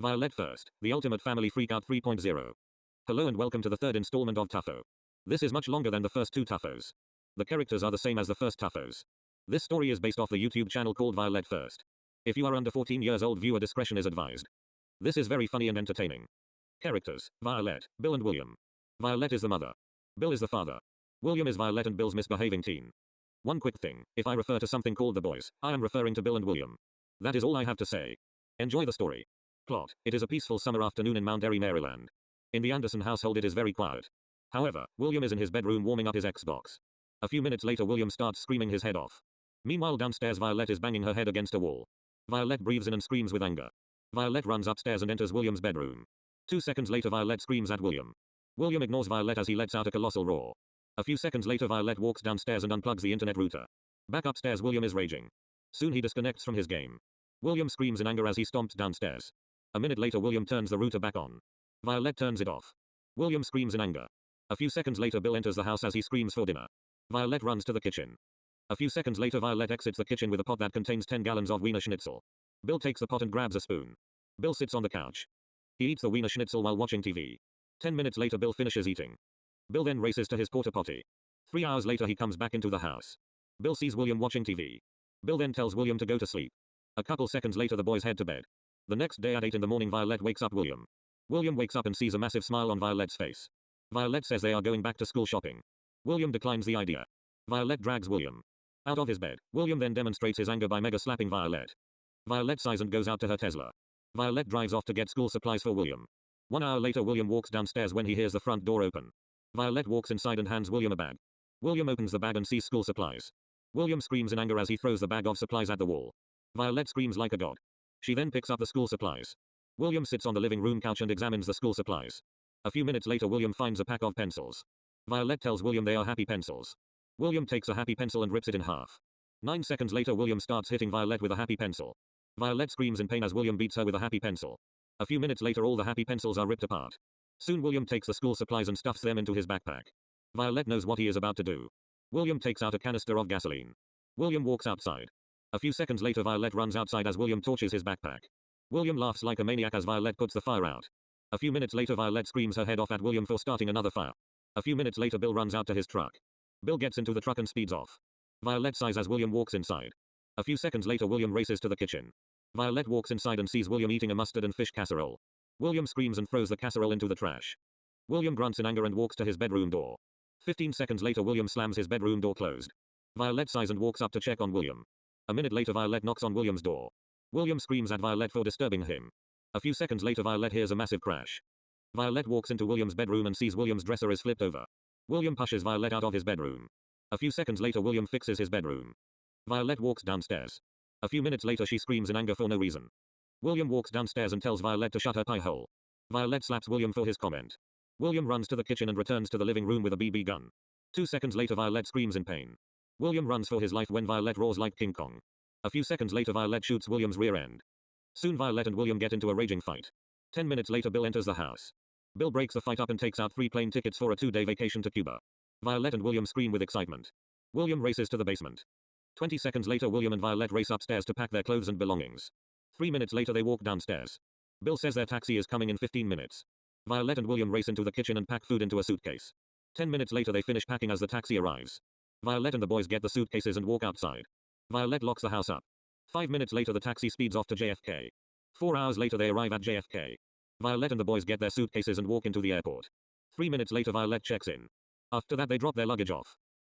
Violette1st, the ultimate family freakout 3.0. Hello and welcome to the third installment of Tuffo. This is much longer than the first two Tuffos. The characters are the same as the first Tuffos. This story is based off the YouTube channel called Violette1st. If you are under 14 years old, viewer discretion is advised. This is very funny and entertaining. Characters: Violette, Bill and William. Violette is the mother. Bill is the father. William is Violette and Bill's misbehaving teen. One quick thing, if I refer to something called the boys, I am referring to Bill and William. That is all I have to say. Enjoy the story. Plot: it is a peaceful summer afternoon in Mount Airy, Maryland. In the Anderson household it is very quiet. However, William is in his bedroom warming up his Xbox. A few minutes later William starts screaming his head off. Meanwhile downstairs Violette is banging her head against a wall. Violette breathes in and screams with anger. Violette runs upstairs and enters William's bedroom. 2 seconds later Violette screams at William. William ignores Violette as he lets out a colossal roar. A few seconds later Violette walks downstairs and unplugs the internet router. Back upstairs William is raging. Soon he disconnects from his game. William screams in anger as he stomps downstairs. A minute later William turns the router back on. Violette turns it off. William screams in anger. A few seconds later Bill enters the house as he screams for dinner. Violette runs to the kitchen. A few seconds later Violette exits the kitchen with a pot that contains 10 gallons of Wiener Schnitzel. Bill takes the pot and grabs a spoon. Bill sits on the couch. He eats the Wiener Schnitzel while watching TV. 10 minutes later Bill finishes eating. Bill then races to his porta potty. 3 hours later he comes back into the house. Bill sees William watching TV. Bill then tells William to go to sleep. A couple seconds later the boys head to bed. The next day at 8 in the morning Violette wakes up William. William wakes up and sees a massive smile on Violette's face. Violette says they are going back to school shopping. William declines the idea. Violette drags William out of his bed. William then demonstrates his anger by mega slapping Violette. Violette sighs and goes out to her Tesla. Violette drives off to get school supplies for William. 1 hour later William walks downstairs when he hears the front door open. Violette walks inside and hands William a bag. William opens the bag and sees school supplies. William screams in anger as he throws the bag of supplies at the wall. Violette screams like a god. She then picks up the school supplies. William sits on the living room couch and examines the school supplies. A few minutes later William finds a pack of pencils. Violette tells William they are happy pencils. William takes a happy pencil and rips it in half. 9 seconds later William starts hitting Violette with a happy pencil. Violette screams in pain as William beats her with a happy pencil. A few minutes later all the happy pencils are ripped apart. Soon William takes the school supplies and stuffs them into his backpack. Violette knows what he is about to do. William takes out a canister of gasoline. William walks outside. A few seconds later Violette runs outside as William torches his backpack. William laughs like a maniac as Violette puts the fire out. A few minutes later Violette screams her head off at William for starting another fire. A few minutes later Bill runs out to his truck. Bill gets into the truck and speeds off. Violette sighs as William walks inside. A few seconds later William races to the kitchen. Violette walks inside and sees William eating a mustard and fish casserole. William screams and throws the casserole into the trash. William grunts in anger and walks to his bedroom door. 15 seconds later William slams his bedroom door closed. Violette sighs and walks up to check on William. A minute later Violette knocks on William's door. William screams at Violette for disturbing him. A few seconds later Violette hears a massive crash. Violette walks into William's bedroom and sees William's dresser is flipped over. William pushes Violette out of his bedroom. A few seconds later William fixes his bedroom. Violette walks downstairs. A few minutes later she screams in anger for no reason. William walks downstairs and tells Violette to shut her pie hole. Violette slaps William for his comment. William runs to the kitchen and returns to the living room with a BB gun. 2 seconds later Violette screams in pain. William runs for his life when Violette roars like King Kong. A few seconds later Violette shoots William's rear end. Soon Violette and William get into a raging fight. 10 minutes later Bill enters the house. Bill breaks the fight up and takes out 3 plane tickets for a 2-day vacation to Cuba. Violette and William scream with excitement. William races to the basement. 20 seconds later William and Violette race upstairs to pack their clothes and belongings. 3 minutes later they walk downstairs. Bill says their taxi is coming in 15 minutes. Violette and William race into the kitchen and pack food into a suitcase. 10 minutes later they finish packing as the taxi arrives. Violette and the boys get the suitcases and walk outside. Violette locks the house up. 5 minutes later the taxi speeds off to JFK. 4 hours later they arrive at JFK. Violette and the boys get their suitcases and walk into the airport. 3 minutes later Violette checks in. After that they drop their luggage off.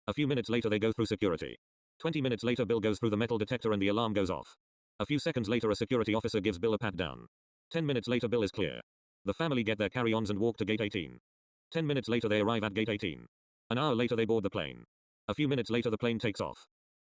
A few minutes later they go through security. 20 minutes later Bill goes through the metal detector and the alarm goes off. A few seconds later a security officer gives Bill a pat down. 10 minutes later Bill is clear. The family get their carry-ons and walk to gate 18. 10 minutes later they arrive at gate 18. An hour later they board the plane. A few minutes later the plane takes off.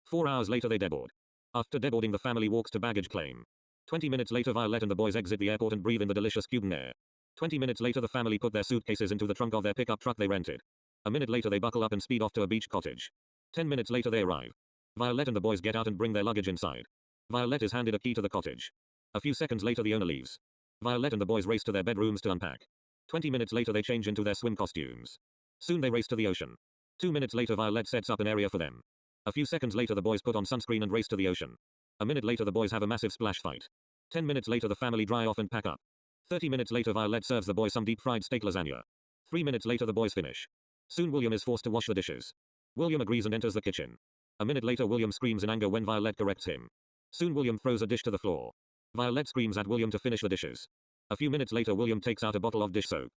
4 hours later they deboard. After deboarding the family walks to baggage claim. 20 minutes later Violette and the boys exit the airport and breathe in the delicious Cuban air. 20 minutes later the family put their suitcases into the trunk of their pickup truck they rented. A minute later they buckle up and speed off to a beach cottage. 10 minutes later they arrive. Violette and the boys get out and bring their luggage inside. Violette is handed a key to the cottage. A few seconds later the owner leaves. Violette and the boys race to their bedrooms to unpack. 20 minutes later they change into their swim costumes. Soon they race to the ocean. 2 minutes later Violette sets up an area for them. A few seconds later the boys put on sunscreen and race to the ocean. A minute later the boys have a massive splash fight. 10 minutes later the family dry off and pack up. 30 minutes later Violette serves the boys some deep fried steak lasagna. 3 minutes later the boys finish. Soon William is forced to wash the dishes. William agrees and enters the kitchen. A minute later William screams in anger when Violette corrects him. Soon William throws a dish to the floor. Violette screams at William to finish the dishes. A few minutes later William takes out a bottle of dish soap.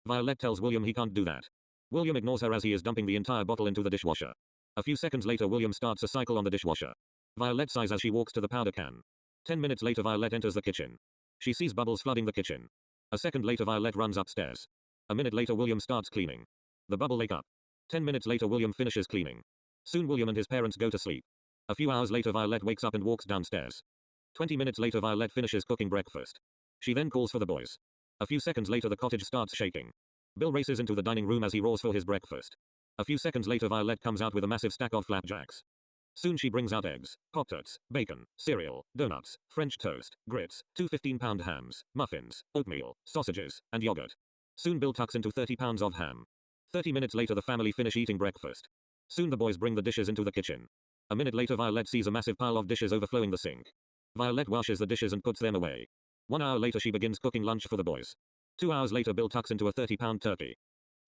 Violette tells William he can't do that. William ignores her as he is dumping the entire bottle into the dishwasher. A few seconds later William starts a cycle on the dishwasher. Violette sighs as she walks to the powder can. 10 minutes later Violette enters the kitchen. She sees bubbles flooding the kitchen. A second later Violette runs upstairs. A minute later William starts cleaning. The bubble lake up. 10 minutes later William finishes cleaning. Soon William and his parents go to sleep. A few hours later Violette wakes up and walks downstairs. 20 minutes later Violette finishes cooking breakfast. She then calls for the boys. A few seconds later the cottage starts shaking. Bill races into the dining room as he roars for his breakfast. A few seconds later Violette comes out with a massive stack of flapjacks. Soon she brings out eggs, Pop-Tarts, bacon, cereal, donuts, French toast, grits, 2 15-pound hams, muffins, oatmeal, sausages, and yogurt. Soon Bill tucks into 30 pounds of ham. 30 minutes later the family finish eating breakfast. Soon the boys bring the dishes into the kitchen. A minute later Violette sees a massive pile of dishes overflowing the sink. Violette washes the dishes and puts them away. 1 hour later she begins cooking lunch for the boys. 2 hours later Bill tucks into a 30-pound turkey.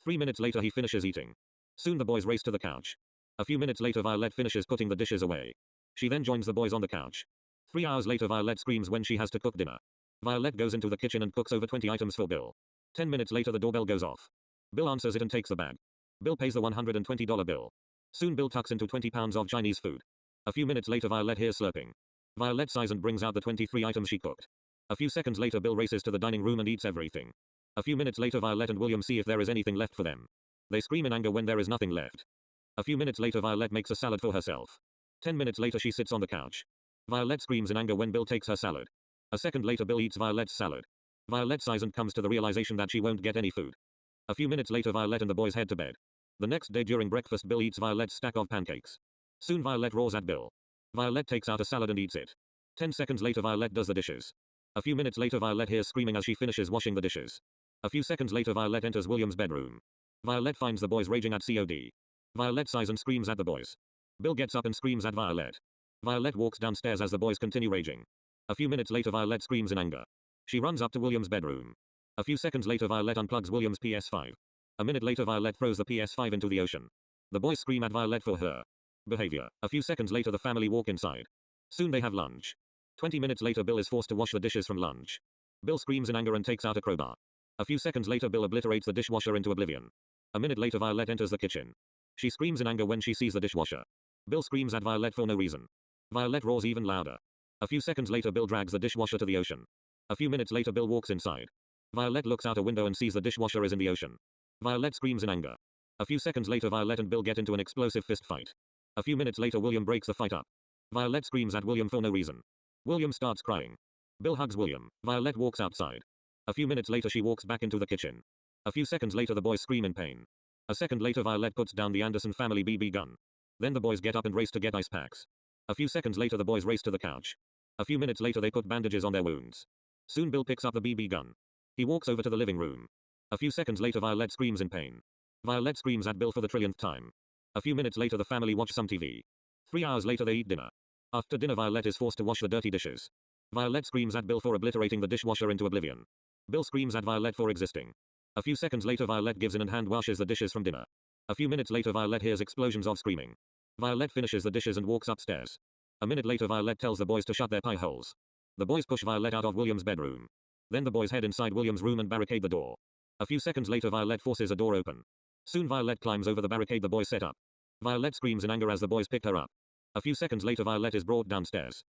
3 minutes later he finishes eating. Soon the boys race to the couch. A few minutes later Violette finishes putting the dishes away. She then joins the boys on the couch. 3 hours later Violette screams when she has to cook dinner. Violette goes into the kitchen and cooks over 20 items for Bill. 10 minutes later the doorbell goes off. Bill answers it and takes the bag. Bill pays the $120 bill. Soon Bill tucks into 20 pounds of Chinese food. A few minutes later Violette hears slurping. Violette sighs and brings out the 23 items she cooked. A few seconds later Bill races to the dining room and eats everything. A few minutes later Violette and William see if there is anything left for them. They scream in anger when there is nothing left. A few minutes later Violette makes a salad for herself. 10 minutes later she sits on the couch. Violette screams in anger when Bill takes her salad. A second later Bill eats Violette's salad. Violette sighs and comes to the realization that she won't get any food. A few minutes later Violette and the boys head to bed. The next day during breakfast Bill eats Violette's stack of pancakes. Soon Violette roars at Bill. Violette takes out a salad and eats it. 10 seconds later Violette does the dishes. A few minutes later Violette hears screaming as she finishes washing the dishes. A few seconds later Violette enters William's bedroom. Violette finds the boys raging at COD. Violette sighs and screams at the boys. Bill gets up and screams at Violette. Violette walks downstairs as the boys continue raging. A few minutes later Violette screams in anger. She runs up to William's bedroom. A few seconds later Violette unplugs William's PS5. A minute later Violette throws the PS5 into the ocean. The boys scream at Violette for her behavior. A few seconds later the family walk inside. Soon they have lunch. 20 minutes later Bill is forced to wash the dishes from lunch. Bill screams in anger and takes out a crowbar. A few seconds later Bill obliterates the dishwasher into oblivion. A minute later Violette enters the kitchen. She screams in anger when she sees the dishwasher. Bill screams at Violette for no reason. Violette roars even louder. A few seconds later Bill drags the dishwasher to the ocean. A few minutes later Bill walks inside. Violette looks out a window and sees the dishwasher is in the ocean. Violette screams in anger. A few seconds later Violette and Bill get into an explosive fist fight. A few minutes later William breaks the fight up. Violette screams at William for no reason. William starts crying. Bill hugs William. Violette walks outside. A few minutes later she walks back into the kitchen. A few seconds later the boys scream in pain. A second later Violette puts down the Anderson family BB gun. Then the boys get up and race to get ice packs. A few seconds later the boys race to the couch. A few minutes later they put bandages on their wounds. Soon Bill picks up the BB gun. He walks over to the living room. A few seconds later Violette screams in pain. Violette screams at Bill for the trillionth time. A few minutes later the family watch some TV. 3 hours later they eat dinner. After dinner Violette is forced to wash the dirty dishes. Violette screams at Bill for obliterating the dishwasher into oblivion. Bill screams at Violette for existing. A few seconds later Violette gives in and hand washes the dishes from dinner. A few minutes later Violette hears explosions of screaming. Violette finishes the dishes and walks upstairs. A minute later Violette tells the boys to shut their pie holes. The boys push Violette out of William's bedroom. Then the boys head inside William's room and barricade the door. A few seconds later Violette forces a door open. Soon Violette climbs over the barricade the boys set up. Violette screams in anger as the boys pick her up. A few seconds later Violette is brought downstairs.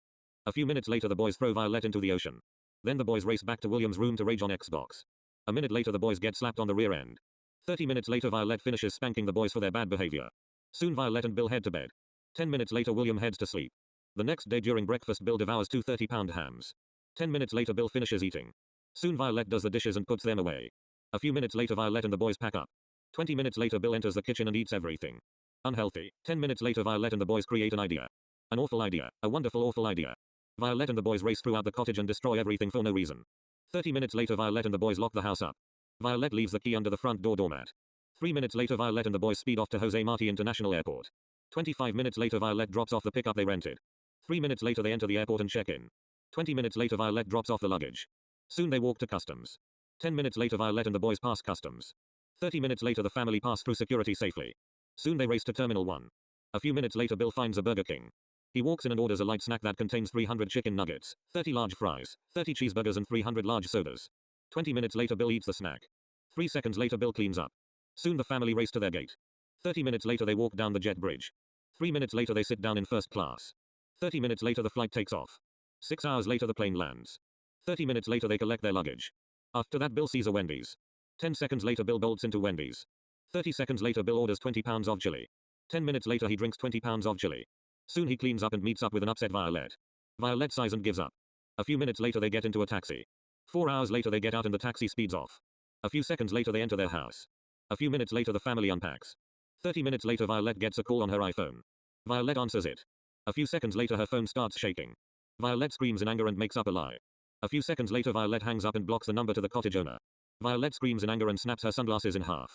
A few minutes later the boys throw Violette into the ocean. Then the boys race back to William's room to rage on Xbox. A minute later the boys get slapped on the rear end. 30 minutes later Violette finishes spanking the boys for their bad behavior. Soon Violette and Bill head to bed. 10 minutes later William heads to sleep. The next day during breakfast Bill devours 2 30-pound hams. 10 minutes later Bill finishes eating. Soon Violette does the dishes and puts them away. A few minutes later Violette and the boys pack up. 20 minutes later Bill enters the kitchen and eats everything. Unhealthy. 10 minutes later Violette and the boys create an idea. An awful idea. A wonderful awful idea. Violette and the boys race throughout the cottage and destroy everything for no reason. 30 minutes later Violette and the boys lock the house up. Violette leaves the key under the front door doormat. 3 minutes later Violette and the boys speed off to Jose Marti International Airport. 25 minutes later Violette drops off the pickup they rented. 3 minutes later they enter the airport and check in. 20 minutes later Violette drops off the luggage. Soon they walk to customs. 10 minutes later Violette and the boys pass customs. 30 minutes later the family pass through security safely. Soon they race to Terminal 1. A few minutes later Bill finds a Burger King. He walks in and orders a light snack that contains 300 chicken nuggets, 30 large fries, 30 cheeseburgers and 300 large sodas. 20 minutes later Bill eats the snack. 3 seconds later Bill cleans up. Soon the family race to their gate. 30 minutes later they walk down the jet bridge. 3 minutes later they sit down in first class. 30 minutes later the flight takes off. 6 hours later the plane lands. 30 minutes later they collect their luggage. After that Bill sees a Wendy's. 10 seconds later Bill bolts into Wendy's. 30 seconds later Bill orders 20 pounds of chili. 10 minutes later he drinks 20 pounds of chili. Soon he cleans up and meets up with an upset Violette. Violette sighs and gives up. A few minutes later they get into a taxi. 4 hours later they get out and the taxi speeds off. A few seconds later they enter their house. A few minutes later the family unpacks. 30 minutes later Violette gets a call on her iPhone. Violette answers it. A few seconds later her phone starts shaking. Violette screams in anger and makes up a lie. A few seconds later Violette hangs up and blocks the number to the cottage owner. Violette screams in anger and snaps her sunglasses in half.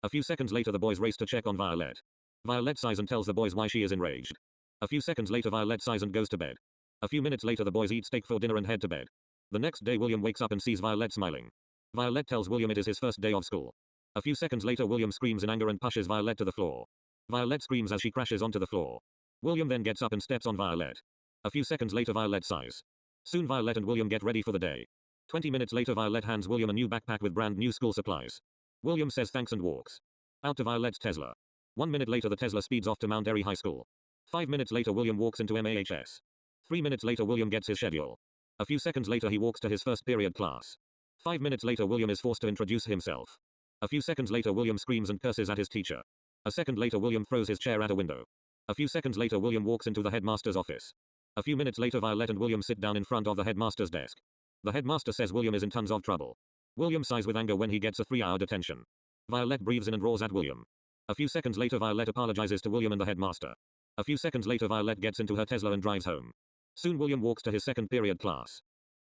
A few seconds later the boys race to check on Violette. Violette sighs and tells the boys why she is enraged. A few seconds later Violette sighs and goes to bed. A few minutes later the boys eat steak for dinner and head to bed. The next day William wakes up and sees Violette smiling. Violette tells William it is his first day of school. A few seconds later William screams in anger and pushes Violette to the floor. Violette screams as she crashes onto the floor. William then gets up and steps on Violette. A few seconds later Violette sighs. Soon Violette and William get ready for the day. 20 minutes later Violette hands William a new backpack with brand new school supplies. William says thanks and walks out to Violette's Tesla. 1 minute later the Tesla speeds off to Mount Airy High School. 5 minutes later William walks into MAHS. 3 minutes later William gets his schedule. A few seconds later he walks to his first period class. 5 minutes later William is forced to introduce himself. A few seconds later William screams and curses at his teacher. A second later William throws his chair at a window. A few seconds later William walks into the headmaster's office. A few minutes later Violette and William sit down in front of the headmaster's desk. The headmaster says William is in tons of trouble. William sighs with anger when he gets a 3-hour detention. Violette breathes in and roars at William. A few seconds later Violette apologizes to William and the headmaster. A few seconds later Violette gets into her Tesla and drives home. Soon William walks to his second period class.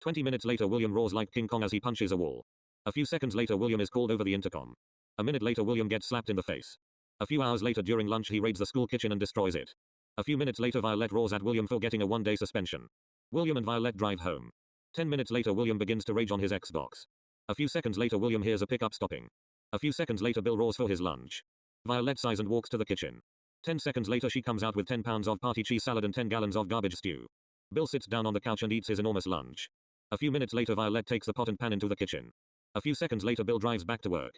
20 minutes later William roars like King Kong as he punches a wall. A few seconds later William is called over the intercom. A minute later William gets slapped in the face. A few hours later during lunch he raids the school kitchen and destroys it. A few minutes later Violette roars at William for getting a 1-day suspension. William and Violette drive home. 10 minutes later William begins to rage on his Xbox. A few seconds later William hears a pickup stopping. A few seconds later Bill roars for his lunch. Violette sighs and walks to the kitchen. 10 seconds later she comes out with 10 pounds of party cheese salad and 10 gallons of garbage stew. Bill sits down on the couch and eats his enormous lunch. A few minutes later Violette takes the pot and pan into the kitchen. A few seconds later Bill drives back to work.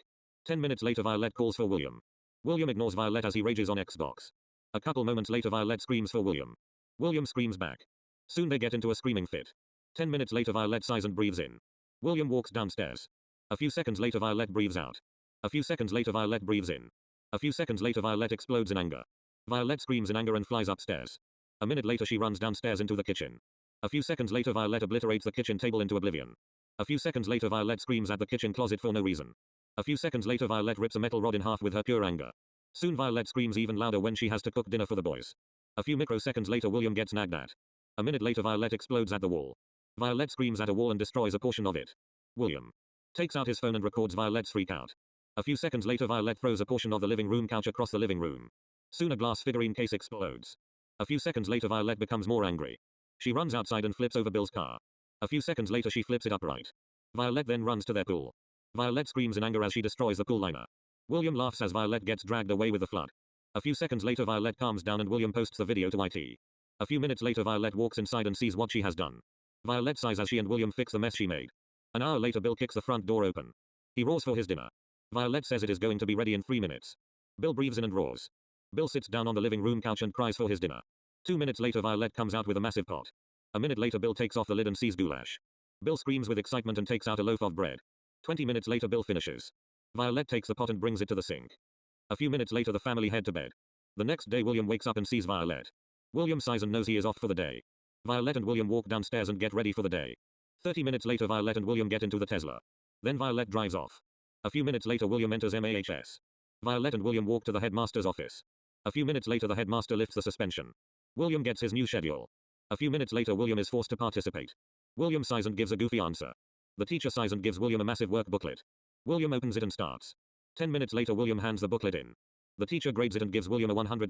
10 minutes later Violette calls for William. William ignores Violette as he rages on Xbox. A couple moments later Violette screams for William. William screams back. Soon they get into a screaming fit. 10 minutes later Violette sighs and breathes in. William walks downstairs. A few seconds later Violette breathes out. A few seconds later Violette breathes in. A few seconds later Violette explodes in anger. Violette screams in anger and flies upstairs. A minute later she runs downstairs into the kitchen. A few seconds later Violette obliterates the kitchen table into oblivion. A few seconds later Violette screams at the kitchen closet for no reason. A few seconds later Violette rips a metal rod in half with her pure anger. Soon Violette screams even louder when she has to cook dinner for the boys. A few microseconds later William gets nagged at. A minute later Violette explodes at the wall. Violette screams at a wall and destroys a portion of it. William takes out his phone and records Violette's freak out. A few seconds later Violette throws a portion of the living room couch across the living room. Soon a glass figurine case explodes. A few seconds later Violette becomes more angry. She runs outside and flips over Bill's car. A few seconds later she flips it upright. Violette then runs to their pool. Violette screams in anger as she destroys the pool liner. William laughs as Violette gets dragged away with the flood. A few seconds later Violette calms down and William posts the video to IT. A few minutes later Violette walks inside and sees what she has done. Violette sighs as she and William fix the mess she made. An hour later Bill kicks the front door open. He roars for his dinner. Violette says it is going to be ready in 3 minutes. Bill breathes in and roars. Bill sits down on the living room couch and cries for his dinner. 2 minutes later Violette comes out with a massive pot. A minute later Bill takes off the lid and sees goulash. Bill screams with excitement and takes out a loaf of bread. 20 minutes later Bill finishes. Violette takes the pot and brings it to the sink. A few minutes later the family head to bed. The next day William wakes up and sees Violette. William sighs and knows he is off for the day. Violette and William walk downstairs and get ready for the day. 30 minutes later Violette and William get into the Tesla. Then Violette drives off. A few minutes later William enters MAHS. Violet and William walk to the headmaster's office. A few minutes later the headmaster lifts the suspension. William gets his new schedule. A few minutes later William is forced to participate. William sighs and gives a goofy answer. The teacher sighs and gives William a massive work booklet. William opens it and starts. 10 minutes later William hands the booklet in. The teacher grades it and gives William a 100%.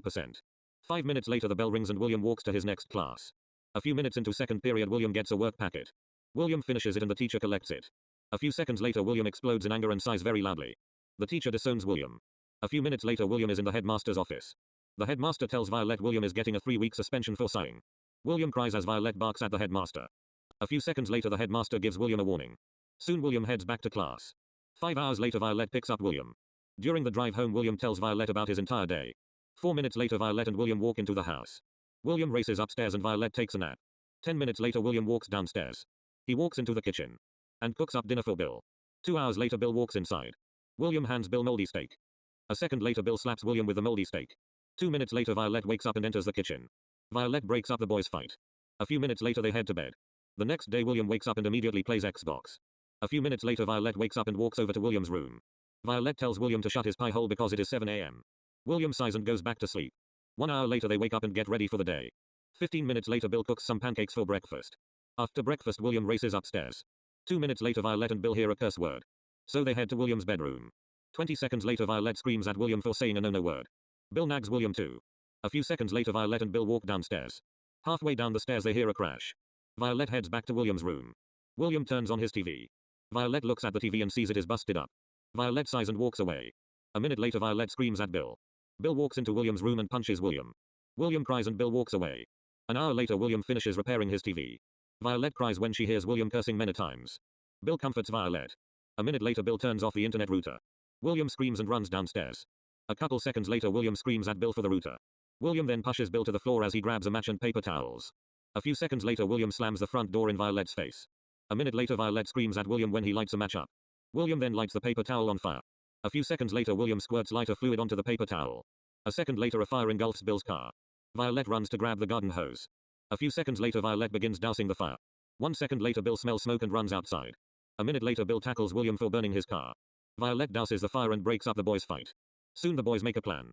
5 minutes later the bell rings and William walks to his next class. A few minutes into second period William gets a work packet. William finishes it and the teacher collects it. A few seconds later William explodes in anger and sighs very loudly. The teacher disowns William. A few minutes later William is in the headmaster's office. The headmaster tells Violette William is getting a 3-week suspension for sighing. William cries as Violette barks at the headmaster. A few seconds later the headmaster gives William a warning. Soon William heads back to class. 5 hours later Violette picks up William. During the drive home William tells Violette about his entire day. 4 minutes later Violette and William walk into the house. William races upstairs and Violette takes a nap. 10 minutes later William walks downstairs. He walks into the kitchen and cooks up dinner for Bill. 2 hours later Bill walks inside. William hands Bill moldy steak. A second later Bill slaps William with the moldy steak. 2 minutes later Violette wakes up and enters the kitchen. Violette breaks up the boys' fight. A few minutes later they head to bed. The next day William wakes up and immediately plays Xbox. A few minutes later Violette wakes up and walks over to William's room. Violette tells William to shut his pie hole because it is 7 a.m. William sighs and goes back to sleep. 1 hour later they wake up and get ready for the day. 15 minutes later Bill cooks some pancakes for breakfast. After breakfast William races upstairs. 2 minutes later Violette and Bill hear a curse word. So they head to William's bedroom. 20 seconds later Violette screams at William for saying a no-no word. Bill nags William too. A few seconds later Violette and Bill walk downstairs. Halfway down the stairs they hear a crash. Violette heads back to William's room. William turns on his TV. Violette looks at the TV and sees it is busted up. Violette sighs and walks away. A minute later Violette screams at Bill. Bill walks into William's room and punches William. William cries and Bill walks away. An hour later William finishes repairing his TV. Violette cries when she hears William cursing many times. Bill comforts Violette. A minute later Bill turns off the internet router. William screams and runs downstairs. A couple seconds later William screams at Bill for the router. William then pushes Bill to the floor as he grabs a match and paper towels. A few seconds later William slams the front door in Violette's face. A minute later Violette screams at William when he lights a match up. William then lights the paper towel on fire. A few seconds later William squirts lighter fluid onto the paper towel. A second later a fire engulfs Bill's car. Violette runs to grab the garden hose. A few seconds later Violette begins dousing the fire. 1 second later Bill smells smoke and runs outside. A minute later Bill tackles William for burning his car. Violette douses the fire and breaks up the boys' fight. Soon the boys make a plan.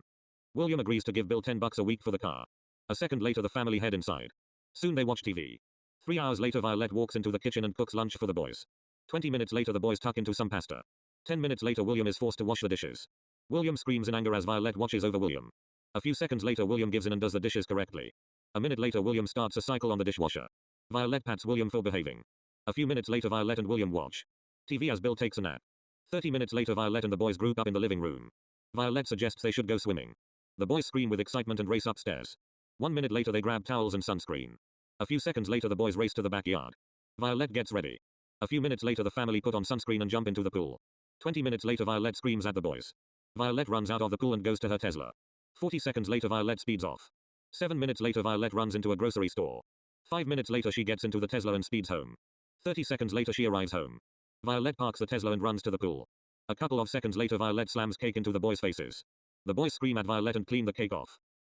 William agrees to give Bill $10 a week for the car. A second later the family head inside. Soon they watch TV. 3 hours later Violette walks into the kitchen and cooks lunch for the boys. 20 minutes later the boys tuck into some pasta. 10 minutes later William is forced to wash the dishes. William screams in anger as Violette watches over William. A few seconds later William gives in and does the dishes correctly. A minute later William starts a cycle on the dishwasher. Violette pats William for behaving. A few minutes later Violette and William watch TV as Bill takes a nap. 30 minutes later Violette and the boys group up in the living room. Violette suggests they should go swimming. The boys scream with excitement and race upstairs. 1 minute later they grab towels and sunscreen. A few seconds later the boys race to the backyard. Violette gets ready. A few minutes later the family put on sunscreen and jump into the pool. 20 minutes later Violette screams at the boys. Violette runs out of the pool and goes to her Tesla. 40 seconds later Violette speeds off. 7 minutes later Violette runs into a grocery store. 5 minutes later she gets into the Tesla and speeds home. 30 seconds later she arrives home. Violette parks the Tesla and runs to the pool. A couple of seconds later Violette slams cake into the boys' faces. The boys scream at Violette and clean the cake off.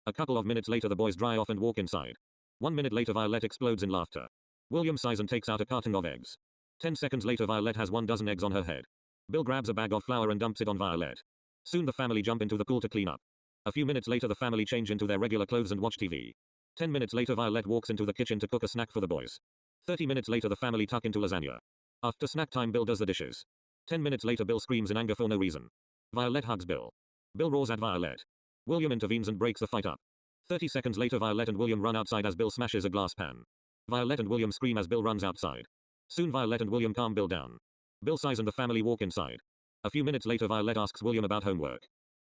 A couple of minutes later the boys dry off and walk inside. 1 minute later Violette explodes in laughter. William sighs and takes out a carton of eggs. 10 seconds later Violette has 12 eggs on her head. Bill grabs a bag of flour and dumps it on Violette. Soon the family jump into the pool to clean up. A few minutes later the family change into their regular clothes and watch TV. 10 minutes later Violette walks into the kitchen to cook a snack for the boys. 30 minutes later the family tuck into lasagna. After snack time Bill does the dishes. 10 minutes later Bill screams in anger for no reason. Violette hugs Bill. Bill roars at Violette. William intervenes and breaks the fight up. 30 seconds later Violette and William run outside as Bill smashes a glass pan. Violette and William scream as Bill runs outside. Soon Violette and William calm Bill down. Bill sighs and the family walk inside. A few minutes later Violette asks William about homework.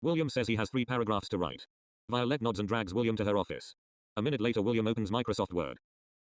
William says he has 3 paragraphs to write. Violette nods and drags William to her office. A minute later William opens Microsoft Word.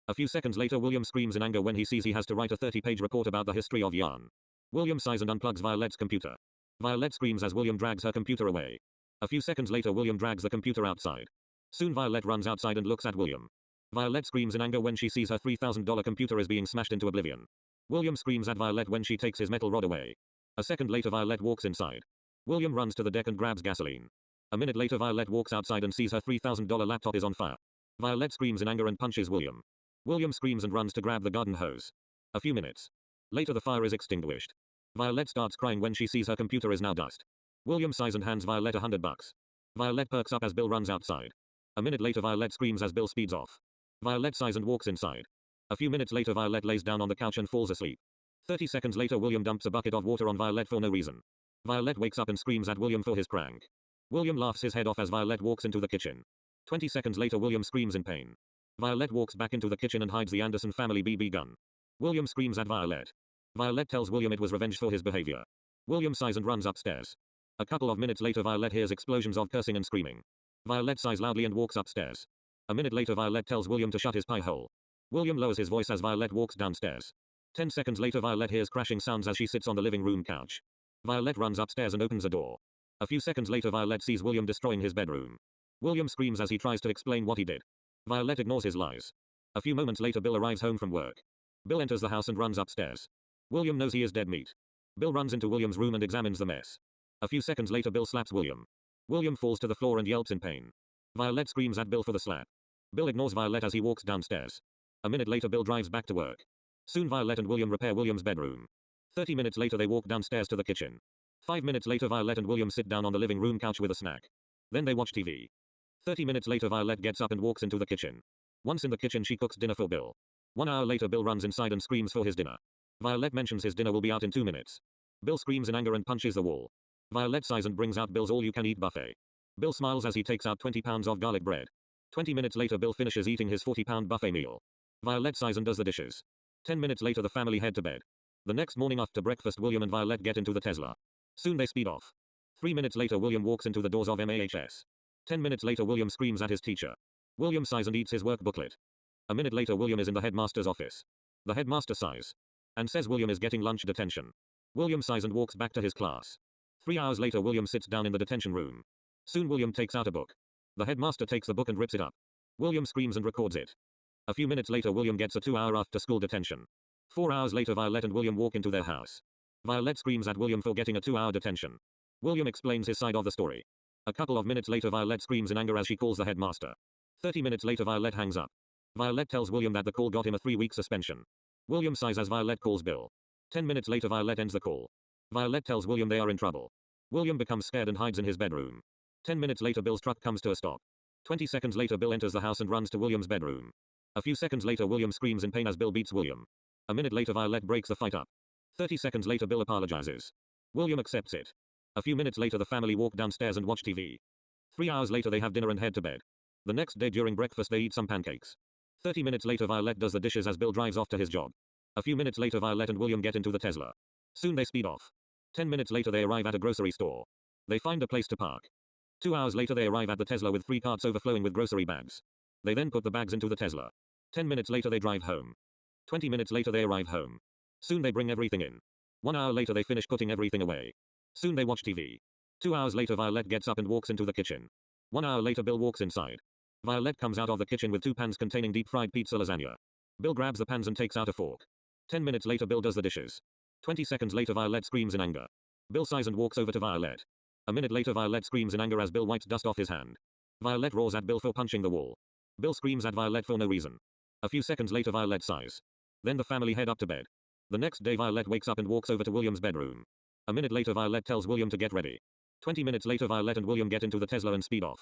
A few seconds later William screams in anger when he sees he has to write a 30-page report about the history of yarn. William sighs and unplugs Violette's computer. Violette screams as William drags her computer away. A few seconds later William drags the computer outside. Soon Violette runs outside and looks at William. Violette screams in anger when she sees her $3,000 computer is being smashed into oblivion. William screams at Violette when she takes his metal rod away. A second later Violette walks inside. William runs to the deck and grabs gasoline. A minute later Violette walks outside and sees her $3,000 laptop is on fire. Violette screams in anger and punches William. William screams and runs to grab the garden hose. A few minutes later the fire is extinguished. Violette starts crying when she sees her computer is now dust. William sighs and hands Violette $100. Violette perks up as Bill runs outside. A minute later Violette screams as Bill speeds off. Violette sighs and walks inside. A few minutes later Violette lays down on the couch and falls asleep. 30 seconds later William dumps a bucket of water on Violette for no reason. Violette wakes up and screams at William for his prank. William laughs his head off as Violette walks into the kitchen. 20 seconds later William screams in pain. Violette walks back into the kitchen and hides the Anderson family BB gun. William screams at Violette. Violette tells William it was revenge for his behavior. William sighs and runs upstairs. A couple of minutes later Violette hears explosions of cursing and screaming. Violette sighs loudly and walks upstairs. A minute later Violette tells William to shut his pie hole. William lowers his voice as Violette walks downstairs. 10 seconds later Violette hears crashing sounds as she sits on the living room couch. Violette runs upstairs and opens a door. A few seconds later Violette sees William destroying his bedroom. William screams as he tries to explain what he did. Violette ignores his lies. A few moments later Bill arrives home from work. Bill enters the house and runs upstairs. William knows he is dead meat. Bill runs into William's room and examines the mess. A few seconds later Bill slaps William. William falls to the floor and yelps in pain. Violette screams at Bill for the slap. Bill ignores Violette as he walks downstairs. A minute later Bill drives back to work. Soon Violette and William repair William's bedroom. 30 minutes later they walk downstairs to the kitchen. 5 minutes later Violette and William sit down on the living room couch with a snack. Then they watch TV. 30 minutes later Violette gets up and walks into the kitchen. Once in the kitchen she cooks dinner for Bill. 1 hour later Bill runs inside and screams for his dinner. Violette mentions his dinner will be out in 2 minutes. Bill screams in anger and punches the wall. Violette sighs and brings out Bill's all-you-can-eat buffet. Bill smiles as he takes out 20 pounds of garlic bread. 20 minutes later Bill finishes eating his 40-pound buffet meal. Violette sighs and does the dishes. 10 minutes later the family head to bed. The next morning after breakfast William and Violette get into the Tesla. Soon they speed off. 3 minutes later William walks into the doors of MAHS. 10 minutes later William screams at his teacher. William sighs and eats his work booklet. A minute later William is in the headmaster's office. The headmaster sighs and says William is getting lunch detention. William sighs and walks back to his class. 3 hours later William sits down in the detention room. Soon William takes out a book. The headmaster takes the book and rips it up. William screams and records it. A few minutes later William gets a 2-hour after-school detention. 4 hours later Violette and William walk into their house. Violette screams at William for getting a 2-hour detention. William explains his side of the story. A couple of minutes later Violette screams in anger as she calls the headmaster. 30 minutes later Violette hangs up. Violette tells William that the call got him a 3-week suspension. William sighs as Violette calls Bill. 10 minutes later Violette ends the call. Violette tells William they are in trouble. William becomes scared and hides in his bedroom. 10 minutes later Bill's truck comes to a stop. 20 seconds later Bill enters the house and runs to William's bedroom. A few seconds later William screams in pain as Bill beats William. A minute later Violette breaks the fight up. 30 seconds later Bill apologizes. William accepts it. A few minutes later the family walk downstairs and watch TV. 3 hours later they have dinner and head to bed. The next day during breakfast they eat some pancakes. 30 minutes later Violette does the dishes as Bill drives off to his job. A few minutes later Violette and William get into the Tesla. Soon they speed off. 10 minutes later they arrive at a grocery store. They find a place to park. 2 hours later they arrive at the Tesla with 3 carts overflowing with grocery bags. They then put the bags into the Tesla. 10 minutes later they drive home. 20 minutes later they arrive home. Soon they bring everything in. 1 hour later they finish putting everything away. Soon they watch TV. 2 hours later Violette gets up and walks into the kitchen. 1 hour later Bill walks inside. Violette comes out of the kitchen with 2 pans containing deep-fried pizza lasagna. Bill grabs the pans and takes out a fork. 10 minutes later Bill does the dishes. 20 seconds later Violette screams in anger. Bill sighs and walks over to Violette. A minute later Violette screams in anger as Bill wipes dust off his hand. Violette roars at Bill for punching the wall. Bill screams at Violette for no reason. A few seconds later Violette sighs. Then the family head up to bed. The next day Violette wakes up and walks over to William's bedroom. A minute later Violette tells William to get ready. 20 minutes later Violette and William get into the Tesla and speed off.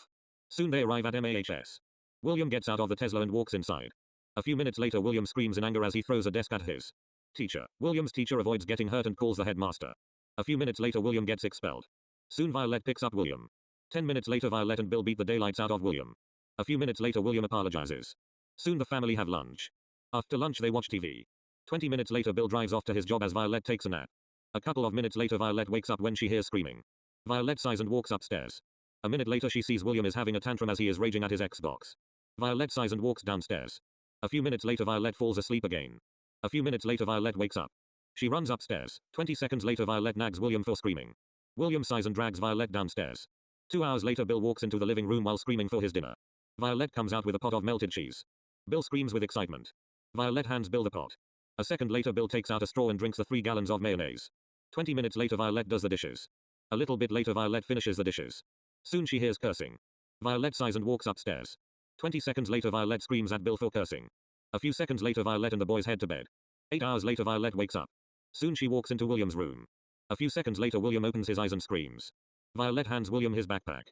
Soon they arrive at MAHS. William gets out of the Tesla and walks inside. A few minutes later William screams in anger as he throws a desk at his teacher. William's teacher avoids getting hurt and calls the headmaster. A few minutes later William gets expelled. Soon Violette picks up William. 10 minutes later Violette and Bill beat the daylights out of William. A few minutes later William apologizes. Soon the family have lunch. After lunch they watch TV. 20 minutes later Bill drives off to his job as Violette takes a nap. A couple of minutes later Violette wakes up when she hears screaming. Violette sighs and walks upstairs. A minute later she sees William is having a tantrum as he is raging at his Xbox. Violette sighs and walks downstairs. A few minutes later Violette falls asleep again. A few minutes later Violette wakes up. She runs upstairs. 20 seconds later Violette nags William for screaming. William sighs and drags Violette downstairs. 2 hours later Bill walks into the living room while screaming for his dinner. Violette comes out with a pot of melted cheese. Bill screams with excitement. Violette hands Bill the pot. A second later Bill takes out a straw and drinks the 3 gallons of mayonnaise. 20 minutes later Violette does the dishes. A little bit later Violette finishes the dishes. Soon she hears cursing. Violette sighs and walks upstairs. 20 seconds later Violette screams at Bill for cursing. A few seconds later Violette and the boys head to bed. 8 hours later Violette wakes up. Soon she walks into William's room. A few seconds later William opens his eyes and screams. Violette hands William his backpack.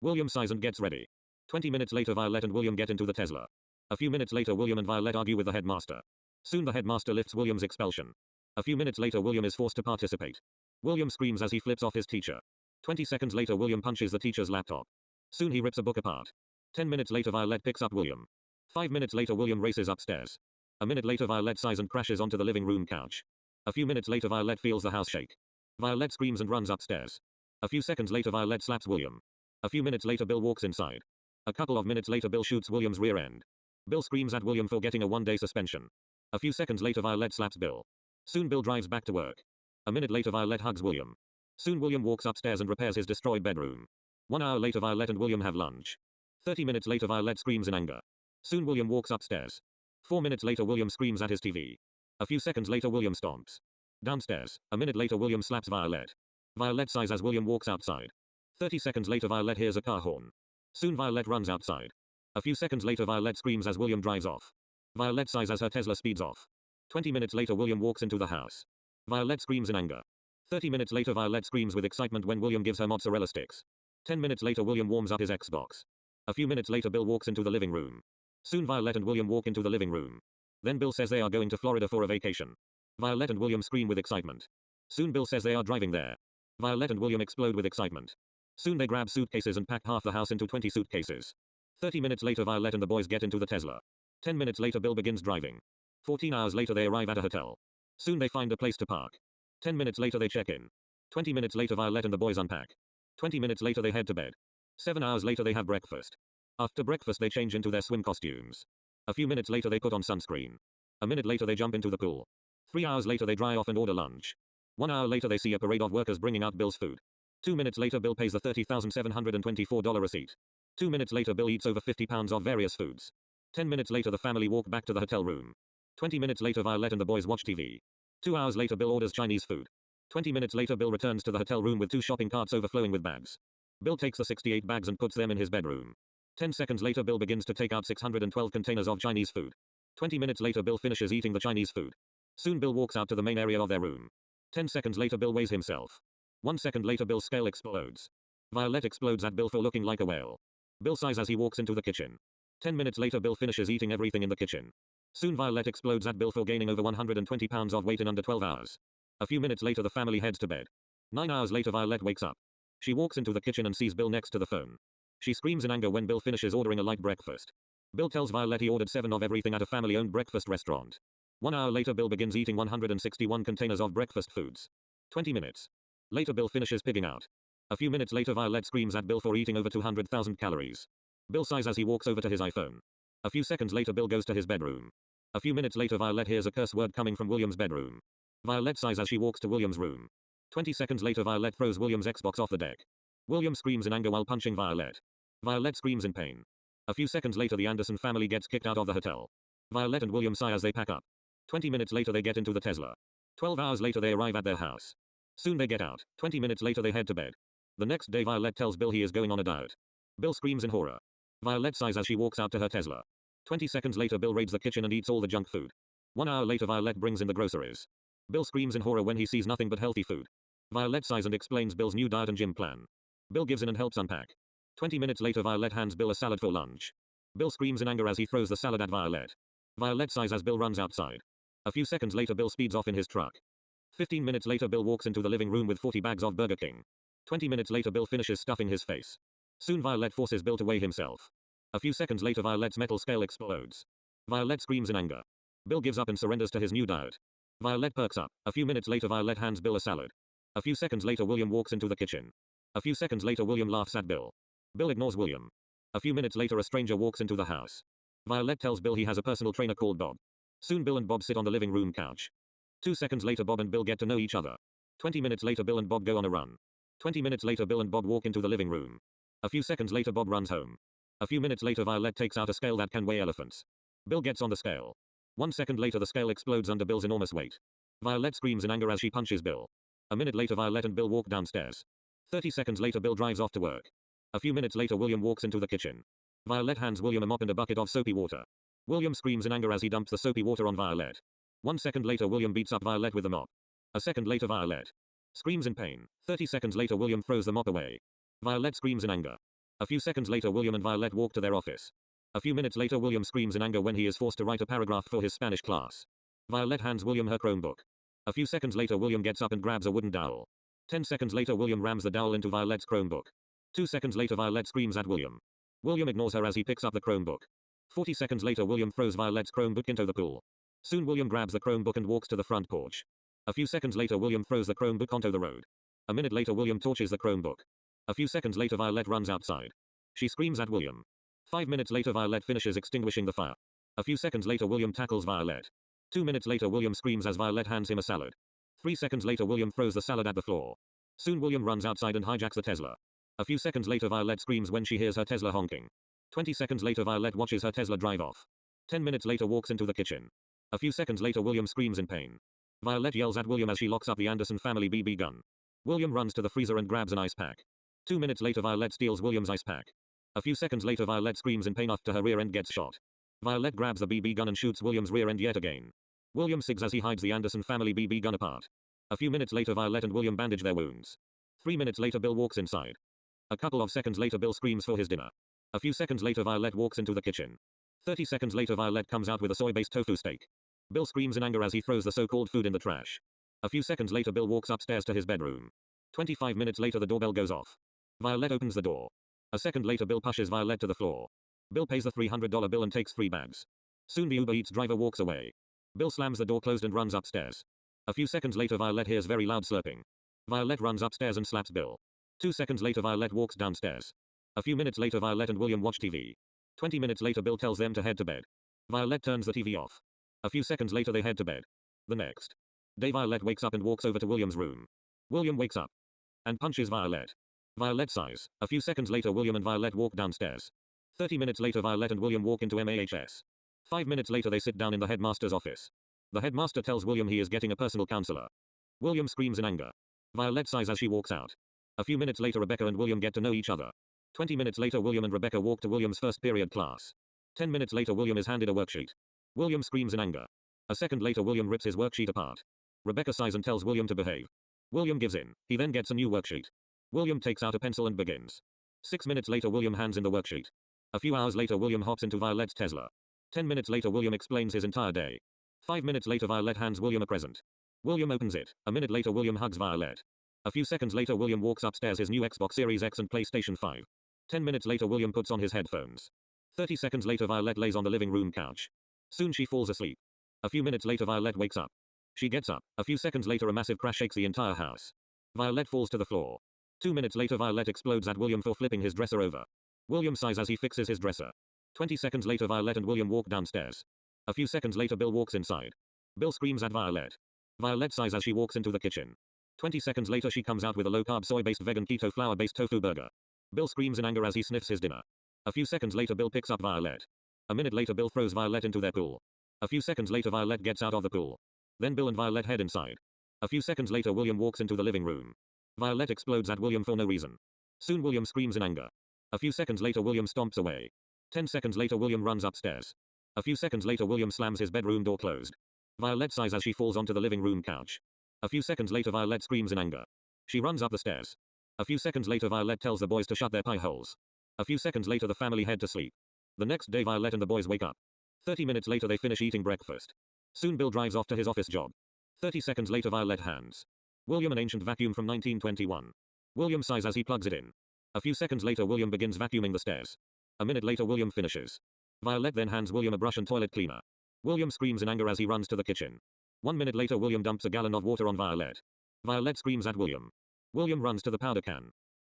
William sighs and gets ready. 20 minutes later Violette and William get into the Tesla. A few minutes later William and Violette argue with the headmaster. Soon the headmaster lifts William's expulsion. A few minutes later William is forced to participate. William screams as he flips off his teacher. 20 seconds later William punches the teacher's laptop. Soon he rips a book apart. 10 minutes later Violette picks up William. 5 minutes later William races upstairs. A minute later Violette sighs and crashes onto the living room couch. A few minutes later Violette feels the house shake. Violette screams and runs upstairs. A few seconds later Violette slaps William. A few minutes later Bill walks inside. A couple of minutes later Bill shoots William's rear end. Bill screams at William for getting a 1-day suspension. A few seconds later Violette slaps Bill. Soon Bill drives back to work. A minute later Violette hugs William. Soon William walks upstairs and repairs his destroyed bedroom. 1 hour later Violette and William have lunch. 30 minutes later Violette screams in anger. Soon William walks upstairs. 4 minutes later William screams at his TV. A few seconds later William stomps downstairs. A minute later William slaps Violette. Violette sighs as William walks outside. 30 seconds later Violette hears a car horn. Soon Violette runs outside. A few seconds later Violette screams as William drives off. Violette sighs as her Tesla speeds off. 20 minutes later William walks into the house. Violette screams in anger. 30 minutes later Violette screams with excitement when William gives her mozzarella sticks. 10 minutes later William warms up his Xbox. A few minutes later Bill walks into the living room. Soon Violette and William walk into the living room. Then Bill says they are going to Florida for a vacation. Violette and William scream with excitement. Soon Bill says they are driving there. Violette and William explode with excitement. Soon they grab suitcases and pack half the house into 20 suitcases. 30 minutes later Violette and the boys get into the Tesla. 10 minutes later Bill begins driving. 14 hours later they arrive at a hotel. Soon they find a place to park. 10 minutes later they check in. 20 minutes later Violette and the boys unpack. 20 minutes later they head to bed. 7 hours later they have breakfast. After breakfast they change into their swim costumes. A few minutes later they put on sunscreen. A minute later they jump into the pool. 3 hours later they dry off and order lunch. 1 hour later they see a parade of workers bringing out Bill's food. 2 minutes later Bill pays the $30,724 receipt. 2 minutes later Bill eats over 50 pounds of various foods. 10 minutes later the family walk back to the hotel room. 20 minutes later Violette and the boys watch TV. 2 hours later Bill orders Chinese food. 20 minutes later Bill returns to the hotel room with 2 shopping carts overflowing with bags. Bill takes the 68 bags and puts them in his bedroom. 10 seconds later Bill begins to take out 612 containers of Chinese food. 20 minutes later Bill finishes eating the Chinese food. Soon Bill walks out to the main area of their room. 10 seconds later Bill weighs himself. 1 second later Bill's scale explodes. Violette explodes at Bill for looking like a whale. Bill sighs as he walks into the kitchen. 10 minutes later Bill finishes eating everything in the kitchen. Soon Violette explodes at Bill for gaining over 120 pounds of weight in under 12 hours. A few minutes later the family heads to bed. 9 hours later Violette wakes up. She walks into the kitchen and sees Bill next to the phone. She screams in anger when Bill finishes ordering a light breakfast. Bill tells Violette he ordered 7 of everything at a family-owned breakfast restaurant. 1 hour later Bill begins eating 161 containers of breakfast foods. 20 minutes later Bill finishes pigging out. A few minutes later Violette screams at Bill for eating over 200,000 calories. Bill sighs as he walks over to his iPhone. A few seconds later Bill goes to his bedroom. A few minutes later Violette hears a curse word coming from William's bedroom. Violette sighs as she walks to William's room. 20 seconds later Violette throws William's Xbox off the deck. William screams in anger while punching Violette. Violette screams in pain. A few seconds later the Anderson family gets kicked out of the hotel. Violette and William sigh as they pack up. 20 minutes later they get into the Tesla. 12 hours later they arrive at their house. Soon they get out. 20 minutes later they head to bed. The next day Violette tells Bill he is going on a diet. Bill screams in horror. Violette sighs as she walks out to her Tesla. 20 seconds later Bill raids the kitchen and eats all the junk food. 1 hour later Violette brings in the groceries. Bill screams in horror when he sees nothing but healthy food. Violette sighs and explains Bill's new diet and gym plan. Bill gives in and helps unpack. 20 minutes later Violette hands Bill a salad for lunch. Bill screams in anger as he throws the salad at Violette. Violette sighs as Bill runs outside. A few seconds later Bill speeds off in his truck. 15 minutes later Bill walks into the living room with 40 bags of Burger King. 20 minutes later Bill finishes stuffing his face. Soon Violette forces Bill to weigh himself. A few seconds later Violette's metal scale explodes. Violette screams in anger. Bill gives up and surrenders to his new diet. Violette perks up. A few minutes later Violette hands Bill a salad. A few seconds later William walks into the kitchen. A few seconds later William laughs at Bill. Bill ignores William. A few minutes later a stranger walks into the house. Violette tells Bill he has a personal trainer called Bob. Soon Bill and Bob sit on the living room couch. 2 seconds later Bob and Bill get to know each other. 20 minutes later Bill and Bob go on a run. 20 minutes later Bill and Bob walk into the living room. A few seconds later Bob runs home. A few minutes later Violette takes out a scale that can weigh elephants. Bill gets on the scale. 1 second later the scale explodes under Bill's enormous weight. Violette screams in anger as she punches Bill. A minute later Violette and Bill walk downstairs. 30 seconds later Bill drives off to work. A few minutes later William walks into the kitchen. Violette hands William a mop and a bucket of soapy water. William screams in anger as he dumps the soapy water on Violette. 1 second later William beats up Violette with the mop. A second later Violette screams in pain. 30 seconds later William throws the mop away. Violette screams in anger. A few seconds later William and Violette walk to their office. A few minutes later William screams in anger when he is forced to write a paragraph for his Spanish class. Violette hands William her Chromebook. A few seconds later William gets up and grabs a wooden dowel. 10 seconds later William rams the dowel into Violette's Chromebook. 2 seconds later Violette screams at William. William ignores her as he picks up the Chromebook. 40 seconds later William throws Violette's Chromebook into the pool. Soon William grabs the Chromebook and walks to the front porch. A few seconds later William throws the Chromebook onto the road. A minute later William torches the Chromebook. A few seconds later Violette runs outside. She screams at William. 5 minutes later Violette finishes extinguishing the fire. A few seconds later William tackles Violette. 2 minutes later William screams as Violette hands him a salad. 3 seconds later William throws the salad at the floor. Soon William runs outside and hijacks the Tesla. A few seconds later Violette screams when she hears her Tesla honking. 20 seconds later Violette watches her Tesla drive off. 10 minutes later walks into the kitchen. A few seconds later William screams in pain. Violette yells at William as she locks up the Anderson family BB gun. William runs to the freezer and grabs an ice pack. 2 minutes later Violette steals William's ice pack. A few seconds later Violette screams in pain after her rear end gets shot. Violette grabs the BB gun and shoots William's rear end yet again. William sigs as he hides the Anderson family BB gun apart. A few minutes later Violette and William bandage their wounds. 3 minutes later Bill walks inside. A couple of seconds later Bill screams for his dinner. A few seconds later Violette walks into the kitchen. 30 seconds later Violette comes out with a soy-based tofu steak. Bill screams in anger as he throws the so-called food in the trash. A few seconds later Bill walks upstairs to his bedroom. 25 minutes later the doorbell goes off. Violette opens the door. A second later Bill pushes Violette to the floor. Bill pays the $300 bill and takes 3 bags. Soon the Uber Eats driver walks away. Bill slams the door closed and runs upstairs. A few seconds later Violette hears very loud slurping. Violette runs upstairs and slaps Bill. 2 seconds later Violette walks downstairs. A few minutes later Violette and William watch TV. 20 minutes later Bill tells them to head to bed. Violette turns the TV off. A few seconds later they head to bed. The next day Violette wakes up and walks over to William's room. William wakes up and punches Violette. Violette sighs. A few seconds later William and Violette walk downstairs. 30 minutes later Violette and William walk into MAHS. 5 minutes later they sit down in the headmaster's office. The headmaster tells William he is getting a personal counselor. William screams in anger. Violette sighs as she walks out. A few minutes later Rebecca and William get to know each other. 20 minutes later William and Rebecca walk to William's first period class. 10 minutes later William is handed a worksheet. William screams in anger. A second later William rips his worksheet apart. Rebecca sighs and tells William to behave. William gives in. He then gets a new worksheet. William takes out a pencil and begins. 6 minutes later William hands in the worksheet. A few hours later William hops into Violette's Tesla. 10 minutes later William explains his entire day. 5 minutes later Violette hands William a present. William opens it. A minute later William hugs Violette. A few seconds later William walks upstairs his new Xbox Series X and PlayStation 5. 10 minutes later William puts on his headphones. 30 seconds later Violette lays on the living room couch. Soon she falls asleep. A few minutes later Violette wakes up. She gets up. A few seconds later a massive crash shakes the entire house. Violette falls to the floor. 2 minutes later Violette explodes at William for flipping his dresser over. William sighs as he fixes his dresser. 20 seconds later Violette and William walk downstairs. A few seconds later Bill walks inside. Bill screams at Violette. Violette sighs as she walks into the kitchen. 20 seconds later she comes out with a low-carb soy-based vegan keto flour-based tofu burger. Bill screams in anger as he sniffs his dinner. A few seconds later Bill picks up Violette. A minute later Bill throws Violette into their pool. A few seconds later Violette gets out of the pool. Then Bill and Violette head inside. A few seconds later William walks into the living room. Violette explodes at William for no reason. Soon William screams in anger. A few seconds later William stomps away. 10 seconds later William runs upstairs. A few seconds later William slams his bedroom door closed. Violette sighs as she falls onto the living room couch. A few seconds later Violette screams in anger. She runs up the stairs. A few seconds later Violette tells the boys to shut their pie holes. A few seconds later the family head to sleep. The next day Violette and the boys wake up. 30 minutes later they finish eating breakfast. Soon Bill drives off to his office job. 30 seconds later Violette hands William an ancient vacuum from 1921. William sighs as he plugs it in. A few seconds later William begins vacuuming the stairs. A minute later William finishes. Violette then hands William a brush and toilet cleaner. William screams in anger as he runs to the kitchen. 1 minute later William dumps a gallon of water on Violette. Violette screams at William. William runs to the powder can.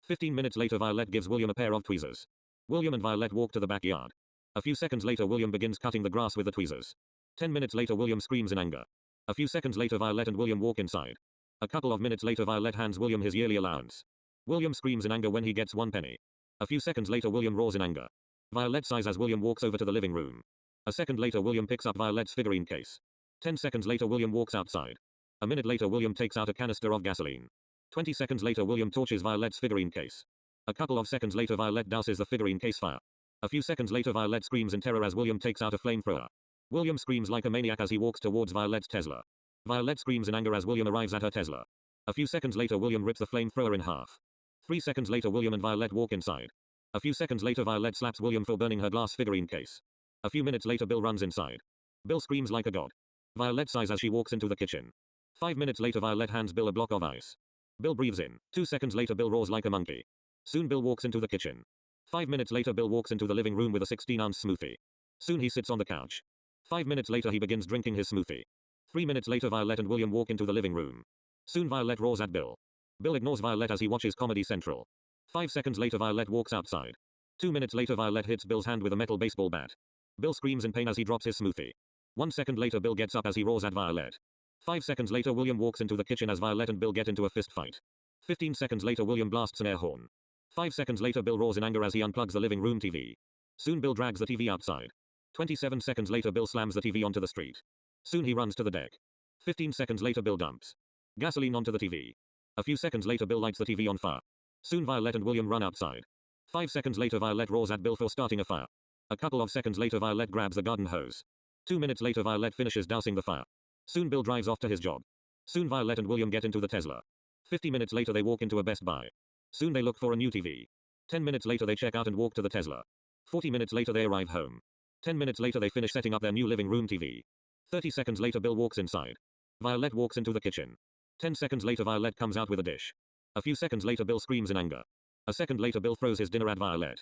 15 minutes later Violette gives William a pair of tweezers. William and Violette walk to the backyard. A few seconds later William begins cutting the grass with the tweezers. 10 minutes later William screams in anger. A few seconds later Violette and William walk inside. A couple of minutes later Violette hands William his yearly allowance. William screams in anger when he gets 1 penny. A few seconds later William roars in anger. Violette sighs as William walks over to the living room. A second later William picks up Violette's figurine case. 10 seconds later William walks outside. A minute later William takes out a canister of gasoline. 20 seconds later William torches Violette's figurine case. A couple of seconds later Violette douses the figurine case fire. A few seconds later Violette screams in terror as William takes out a flamethrower. William screams like a maniac as he walks towards Violette's Tesla. Violette screams in anger as William arrives at her Tesla. A few seconds later William rips the flamethrower in half. 3 seconds later William and Violette walk inside. A few seconds later Violette slaps William for burning her glass figurine case. A few minutes later Bill runs inside. Bill screams like a god. Violette sighs as she walks into the kitchen. 5 minutes later Violette hands Bill a block of ice. Bill breathes in. 2 seconds later Bill roars like a monkey. Soon Bill walks into the kitchen. 5 minutes later Bill walks into the living room with a 16-ounce smoothie. Soon he sits on the couch. 5 minutes later he begins drinking his smoothie. 3 minutes later Violette and William walk into the living room. Soon Violette roars at Bill. Bill ignores Violette as he watches Comedy Central. 5 seconds later Violette walks outside. 2 minutes later Violette hits Bill's hand with a metal baseball bat. Bill screams in pain as he drops his smoothie. 1 second later Bill gets up as he roars at Violette. 5 seconds later William walks into the kitchen as Violette and Bill get into a fist fight. 15 seconds later William blasts an air horn. 5 seconds later Bill roars in anger as he unplugs the living room TV. Soon Bill drags the TV outside. 27 seconds later Bill slams the TV onto the street. Soon he runs to the deck. 15 seconds later Bill dumps gasoline onto the TV. A few seconds later Bill lights the TV on fire. Soon Violette and William run outside. 5 seconds later Violette roars at Bill for starting a fire. A couple of seconds later Violette grabs a garden hose. 2 minutes later Violette finishes dousing the fire. Soon Bill drives off to his job. Soon Violette and William get into the Tesla. 50 minutes later they walk into a Best Buy. Soon they look for a new TV. 10 minutes later they check out and walk to the Tesla. 40 minutes later they arrive home. 10 minutes later they finish setting up their new living room TV. 30 seconds later Bill walks inside. Violette walks into the kitchen. 10 seconds later Violette comes out with a dish. A few seconds later Bill screams in anger. A second later Bill throws his dinner at Violette.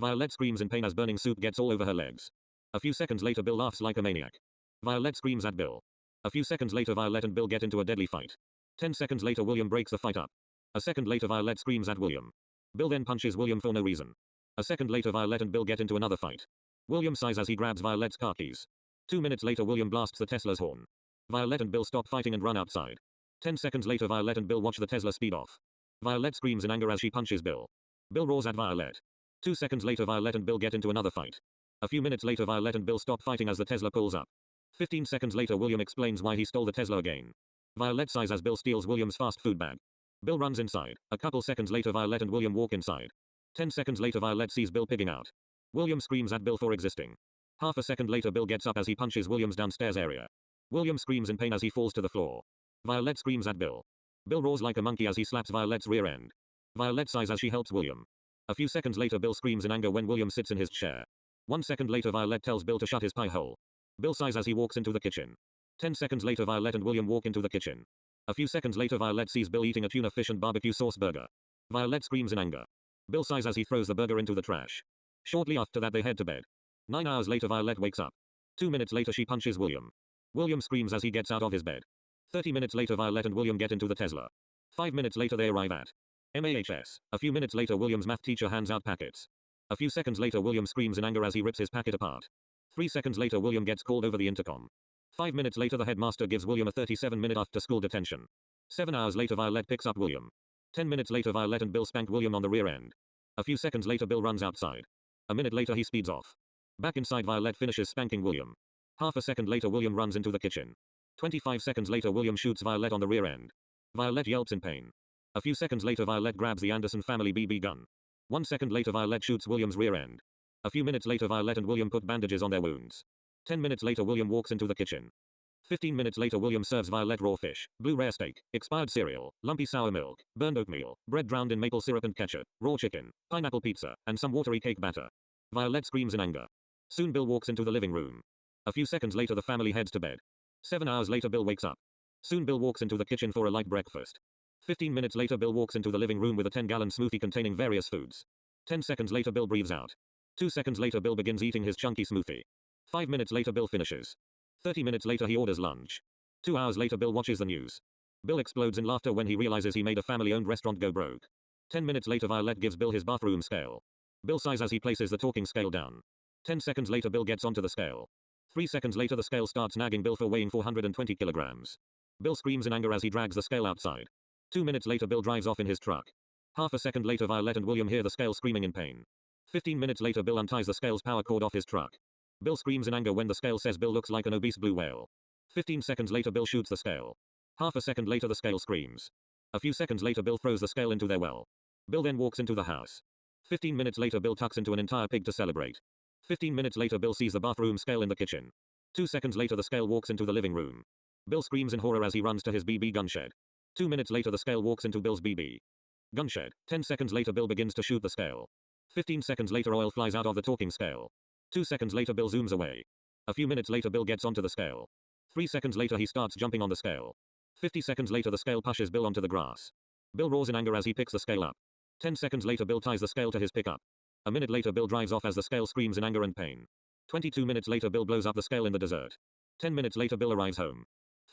Violette screams in pain as burning soup gets all over her legs. A few seconds later Bill laughs like a maniac. Violette screams at Bill. A few seconds later Violette and Bill get into a deadly fight. 10 seconds later William breaks the fight up. A second later Violette screams at William. Bill then punches William for no reason. A second later Violette and Bill get into another fight. William sighs as he grabs Violette's car keys. 2 minutes later William blasts the Tesla's horn. Violette and Bill stop fighting and run outside. 10 seconds later Violette and Bill watch the Tesla speed off. Violette screams in anger as she punches Bill. Bill roars at Violette. 2 seconds later Violette and Bill get into another fight. A few minutes later Violette and Bill stop fighting as the Tesla pulls up. 15 seconds later William explains why he stole the Tesla again. Violette sighs as Bill steals William's fast food bag. Bill runs inside. A couple seconds later Violette and William walk inside. 10 seconds later Violette sees Bill pigging out. William screams at Bill for existing. Half a second later Bill gets up as he punches William's downstairs area. William screams in pain as he falls to the floor. Violette screams at Bill. Bill roars like a monkey as he slaps Violette's rear end. Violette sighs as she helps William. A few seconds later Bill screams in anger when William sits in his chair. 1 second later Violette tells Bill to shut his pie hole. Bill sighs as he walks into the kitchen. 10 seconds later Violette and William walk into the kitchen. A few seconds later Violette sees Bill eating a tuna fish and barbecue sauce burger. Violette screams in anger. Bill sighs as he throws the burger into the trash. Shortly after that they head to bed. 9 hours later Violette wakes up. 2 minutes later she punches William. William screams as he gets out of his bed. 30 minutes later Violette and William get into the Tesla. 5 minutes later they arrive at MAHS. A few minutes later William's math teacher hands out packets. A few seconds later William screams in anger as he rips his packet apart. 3 seconds later William gets called over the intercom. 5 minutes later the headmaster gives William a 37-minute after-school detention. 7 hours later Violette picks up William. 10 minutes later Violette and Bill spank William on the rear end. A few seconds later Bill runs outside. A minute later he speeds off. Back inside Violette finishes spanking William. Half a second later William runs into the kitchen. 25 seconds later William shoots Violette on the rear end. Violette yelps in pain. A few seconds later Violette grabs the Anderson family BB gun. 1 second later Violette shoots William's rear end. A few minutes later Violette and William put bandages on their wounds. 10 minutes later William walks into the kitchen. 15 minutes later William serves Violette raw fish, blue rare steak, expired cereal, lumpy sour milk, burned oatmeal, bread drowned in maple syrup and ketchup, raw chicken, pineapple pizza, and some watery cake batter. Violette screams in anger. Soon Bill walks into the living room. A few seconds later the family heads to bed. 7 hours later Bill wakes up. Soon Bill walks into the kitchen for a light breakfast. 15 minutes later Bill walks into the living room with a 10-gallon smoothie containing various foods. 10 seconds later Bill breathes out. 2 seconds later Bill begins eating his chunky smoothie. 5 minutes later Bill finishes. 30 minutes later he orders lunch. 2 hours later Bill watches the news. Bill explodes in laughter when he realizes he made a family-owned restaurant go broke. 10 minutes later Violette gives Bill his bathroom scale. Bill sighs as he places the talking scale down. 10 seconds later Bill gets onto the scale. 3 seconds later the scale starts nagging Bill for weighing 420 kilograms. Bill screams in anger as he drags the scale outside. 2 minutes later Bill drives off in his truck. Half a second later Violette and William hear the scale screaming in pain. 15 minutes later Bill unties the scale's power cord off his truck. Bill screams in anger when the scale says Bill looks like an obese blue whale. 15 seconds later Bill shoots the scale. Half a second later the scale screams. A few seconds later Bill throws the scale into their well. Bill then walks into the house. 15 minutes later Bill tucks into an entire pig to celebrate. 15 minutes later Bill sees the bathroom scale in the kitchen. 2 seconds later the scale walks into the living room. Bill screams in horror as he runs to his BB gun shed. 2 minutes later the scale walks into Bill's BB gun shed. 10 seconds later Bill begins to shoot the scale. 15 seconds later oil flies out of the talking scale. 2 seconds later Bill zooms away. A few minutes later Bill gets onto the scale. 3 seconds later he starts jumping on the scale. 50 seconds later the scale pushes Bill onto the grass. Bill roars in anger as he picks the scale up. 10 seconds later Bill ties the scale to his pickup. A minute later Bill drives off as the scale screams in anger and pain. 22 minutes later Bill blows up the scale in the desert. 10 minutes later Bill arrives home.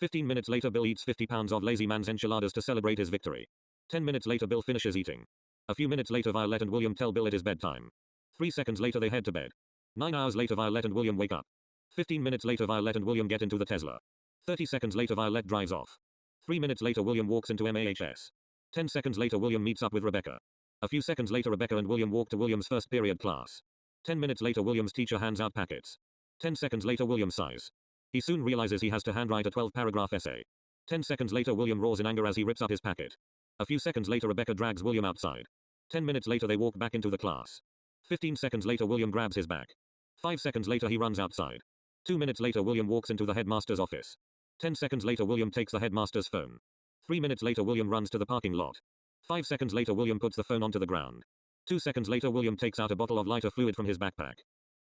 15 minutes later Bill eats 50 pounds of Lazy Man's enchiladas to celebrate his victory. 10 minutes later Bill finishes eating. A few minutes later Violette and William tell Bill it is bedtime. 3 seconds later they head to bed. 9 hours later Violette and William wake up. 15 minutes later Violette and William get into the Tesla. 30 seconds later Violette drives off. 3 minutes later William walks into MAHS. 10 seconds later William meets up with Rebecca. A few seconds later Rebecca and William walk to William's first period class. 10 minutes later William's teacher hands out packets. 10 seconds later William sighs. He soon realizes he has to handwrite a 12-paragraph essay. 10 seconds later William roars in anger as he rips up his packet. A few seconds later Rebecca drags William outside. 10 minutes later they walk back into the class. 15 seconds later William grabs his bag. 5 seconds later he runs outside. 2 minutes later William walks into the headmaster's office. 10 seconds later William takes the headmaster's phone. 3 minutes later William runs to the parking lot. 5 seconds later William puts the phone onto the ground. 2 seconds later William takes out a bottle of lighter fluid from his backpack.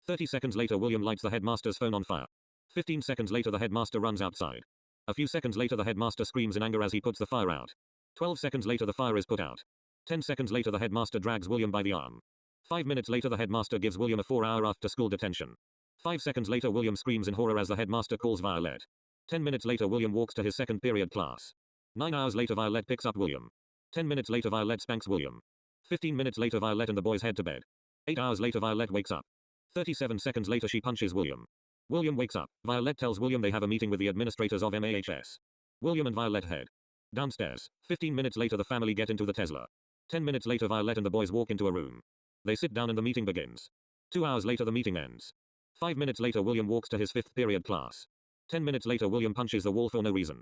30 seconds later William lights the headmaster's phone on fire. 15 seconds later the headmaster runs outside. A few seconds later the headmaster screams in anger as he puts the fire out. 12 seconds later the fire is put out. 10 seconds later the headmaster drags William by the arm. 5 minutes later the headmaster gives William a 4-hour after-school detention. 5 seconds later William screams in horror as the headmaster calls Violette. 10 minutes later William walks to his second period class. 9 hours later Violette picks up William. 10 minutes later Violette spanks William. 15 minutes later Violette and the boys head to bed. 8 hours later Violette wakes up. 37 seconds later she punches William. William wakes up. Violette tells William they have a meeting with the administrators of MAHS. William and Violette head downstairs. 15 minutes later the family get into the Tesla. 10 minutes later Violette and the boys walk into a room. They sit down and the meeting begins. 2 hours later the meeting ends. 5 minutes later William walks to his 5th period class. 10 minutes later William punches the wall for no reason.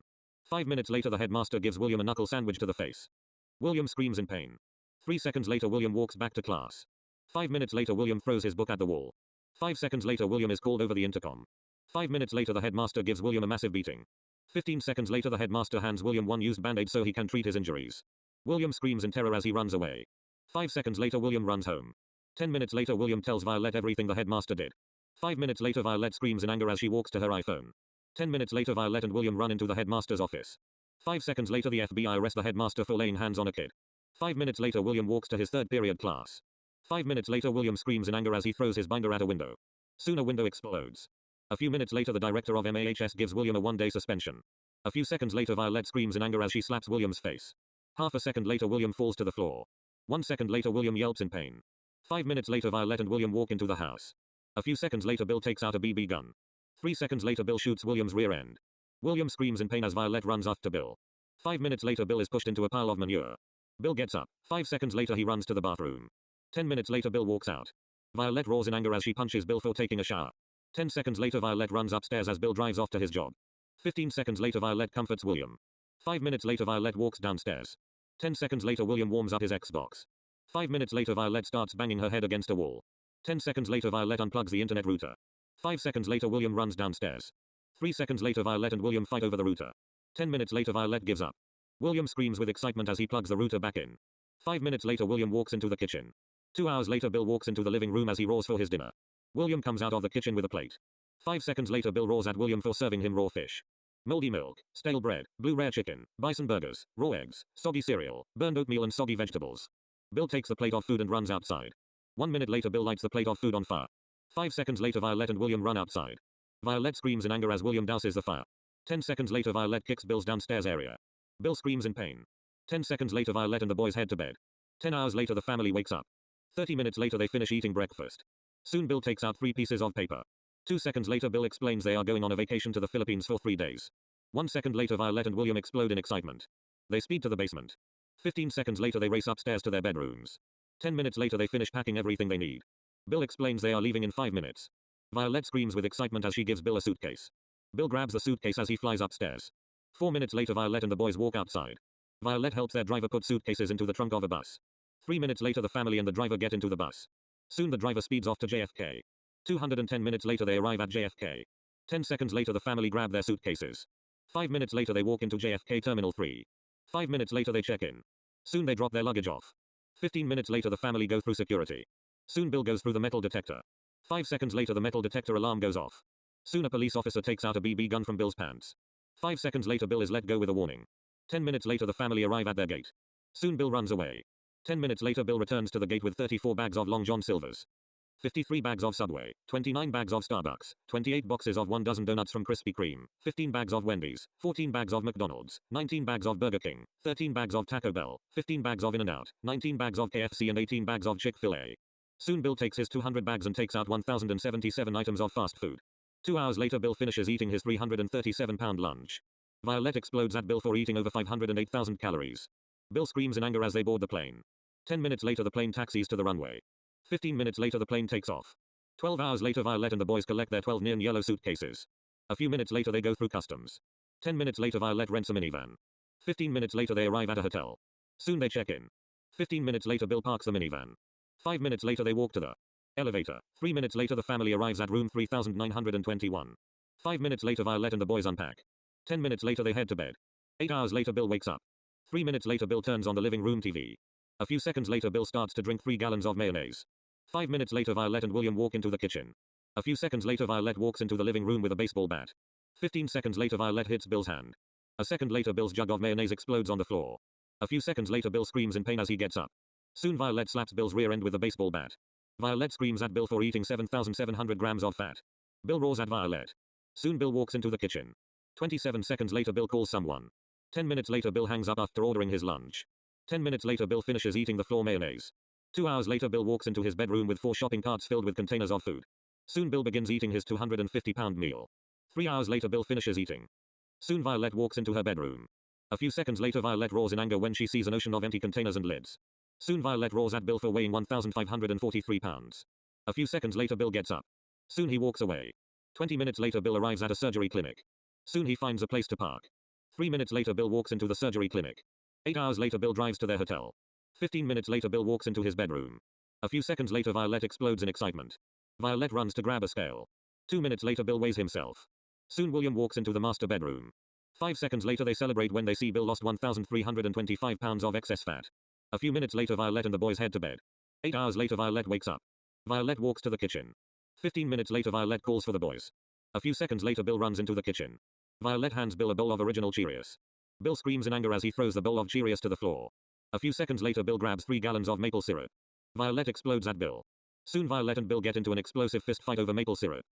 5 minutes later the headmaster gives William a knuckle sandwich to the face. William screams in pain. 3 seconds later William walks back to class. 5 minutes later William throws his book at the wall. 5 seconds later William is called over the intercom. 5 minutes later the headmaster gives William a massive beating. 15 seconds later the headmaster hands William one used band-aid so he can treat his injuries. William screams in terror as he runs away. 5 seconds later William runs home. 10 minutes later William tells Violette everything the headmaster did. 5 minutes later Violette screams in anger as she walks to her iPhone. 10 minutes later Violette and William run into the headmaster's office. 5 seconds later the FBI arrest the headmaster for laying hands on a kid. 5 minutes later William walks to his 3rd period class. 5 minutes later William screams in anger as he throws his binder at a window. Soon a window explodes. A few minutes later the director of MAHS gives William a 1-day suspension. A few seconds later Violette screams in anger as she slaps William's face. Half a second later William falls to the floor. 1 second later William yelps in pain. 5 minutes later Violette and William walk into the house. A few seconds later Bill takes out a BB gun. 3 seconds later Bill shoots William's rear end. William screams in pain as Violette runs after Bill. 5 minutes later Bill is pushed into a pile of manure. Bill gets up. 5 seconds later he runs to the bathroom. 10 minutes later Bill walks out. Violette roars in anger as she punches Bill for taking a shower. 10 seconds later Violette runs upstairs as Bill drives off to his job. 15 seconds later Violette comforts William. 5 minutes later Violette walks downstairs. 10 seconds later William warms up his Xbox. 5 minutes later Violette starts banging her head against a wall. 10 seconds later Violette unplugs the internet router. 5 seconds later William runs downstairs. 3 seconds later Violette and William fight over the router. 10 minutes later Violette gives up. William screams with excitement as he plugs the router back in. 5 minutes later William walks into the kitchen. 2 hours later Bill walks into the living room as he roars for his dinner. William comes out of the kitchen with a plate. 5 seconds later Bill roars at William for serving him raw fish. Moldy milk, stale bread, blue rare chicken, bison burgers, raw eggs, soggy cereal, burned oatmeal and soggy vegetables. Bill takes the plate of food and runs outside. 1 minute later Bill lights the plate of food on fire. 5 seconds later Violette and William run outside. Violette screams in anger as William douses the fire. 10 seconds later Violette kicks Bill's downstairs area. Bill screams in pain. 10 seconds later Violette and the boys head to bed. 10 hours later the family wakes up. 30 minutes later they finish eating breakfast. Soon Bill takes out 3 pieces of paper. 2 seconds later Bill explains they are going on a vacation to the Philippines for 3 days. 1 second later Violette and William explode in excitement. They speed to the basement. 15 seconds later they race upstairs to their bedrooms. 10 minutes later they finish packing everything they need. Bill explains they are leaving in 5 minutes. Violette screams with excitement as she gives Bill a suitcase. Bill grabs the suitcase as he flies upstairs. 4 minutes later Violette and the boys walk outside. Violette helps their driver put suitcases into the trunk of a bus. 3 minutes later the family and the driver get into the bus. Soon the driver speeds off to JFK. 210 minutes later they arrive at JFK. 10 seconds later the family grab their suitcases. 5 minutes later they walk into JFK Terminal 3. 5 minutes later they check in. Soon they drop their luggage off. 15 minutes later the family go through security. Soon Bill goes through the metal detector. 5 seconds later the metal detector alarm goes off. Soon a police officer takes out a BB gun from Bill's pants. 5 seconds later Bill is let go with a warning. 10 minutes later the family arrive at their gate. Soon Bill runs away. 10 minutes later Bill returns to the gate with 34 bags of Long John Silvers. 53 bags of Subway, 29 bags of Starbucks, 28 boxes of 1 dozen donuts from Krispy Kreme, 15 bags of Wendy's, 14 bags of McDonald's, 19 bags of Burger King, 13 bags of Taco Bell, 15 bags of In-N-Out, 19 bags of KFC and 18 bags of Chick-fil-A. Soon Bill takes his 200 bags and takes out 1,077 items of fast food. 2 hours later Bill finishes eating his 337-pound lunch. Violette explodes at Bill for eating over 508,000 calories. Bill screams in anger as they board the plane. 10 minutes later the plane taxis to the runway. 15 minutes later the plane takes off. 12 hours later Violette and the boys collect their 12 neon yellow suitcases. A few minutes later they go through customs. 10 minutes later Violette rents a minivan. 15 minutes later they arrive at a hotel. Soon they check in. 15 minutes later Bill parks the minivan. 5 minutes later they walk to the elevator. 3 minutes later the family arrives at room 3921. 5 minutes later Violette and the boys unpack. 10 minutes later they head to bed. 8 hours later Bill wakes up. 3 minutes later Bill turns on the living room TV. A few seconds later Bill starts to drink 3 gallons of mayonnaise. 5 minutes later Violette and William walk into the kitchen. A few seconds later Violette walks into the living room with a baseball bat. 15 seconds later Violette hits Bill's hand. A second later Bill's jug of mayonnaise explodes on the floor. A few seconds later Bill screams in pain as he gets up. Soon Violette slaps Bill's rear end with a baseball bat. Violette screams at Bill for eating 7,700 grams of fat. Bill roars at Violette. Soon Bill walks into the kitchen. 27 seconds later Bill calls someone. 10 minutes later Bill hangs up after ordering his lunch. 10 minutes later Bill finishes eating the floor mayonnaise. 2 hours later Bill walks into his bedroom with 4 shopping carts filled with containers of food. Soon Bill begins eating his 250-pound meal. 3 hours later Bill finishes eating. Soon Violette walks into her bedroom. A few seconds later Violette roars in anger when she sees an ocean of empty containers and lids. Soon Violette roars at Bill for weighing 1,543 pounds. A few seconds later Bill gets up. Soon he walks away. 20 minutes later Bill arrives at a surgery clinic. Soon he finds a place to park. 3 minutes later Bill walks into the surgery clinic. 8 hours later Bill drives to their hotel. 15 minutes later Bill walks into his bedroom. A few seconds later Violette explodes in excitement. Violette runs to grab a scale. 2 minutes later Bill weighs himself. Soon William walks into the master bedroom. 5 seconds later they celebrate when they see Bill lost 1,325 pounds of excess fat. A few minutes later Violette and the boys head to bed. 8 hours later Violette wakes up. Violette walks to the kitchen. 15 minutes later Violette calls for the boys. A few seconds later Bill runs into the kitchen. Violette hands Bill a bowl of original Cheerios. Bill screams in anger as he throws the bowl of Cheerios to the floor. A few seconds later Bill grabs 3 gallons of maple syrup. Violette explodes at Bill. Soon Violette and Bill get into an explosive fist fight over maple syrup.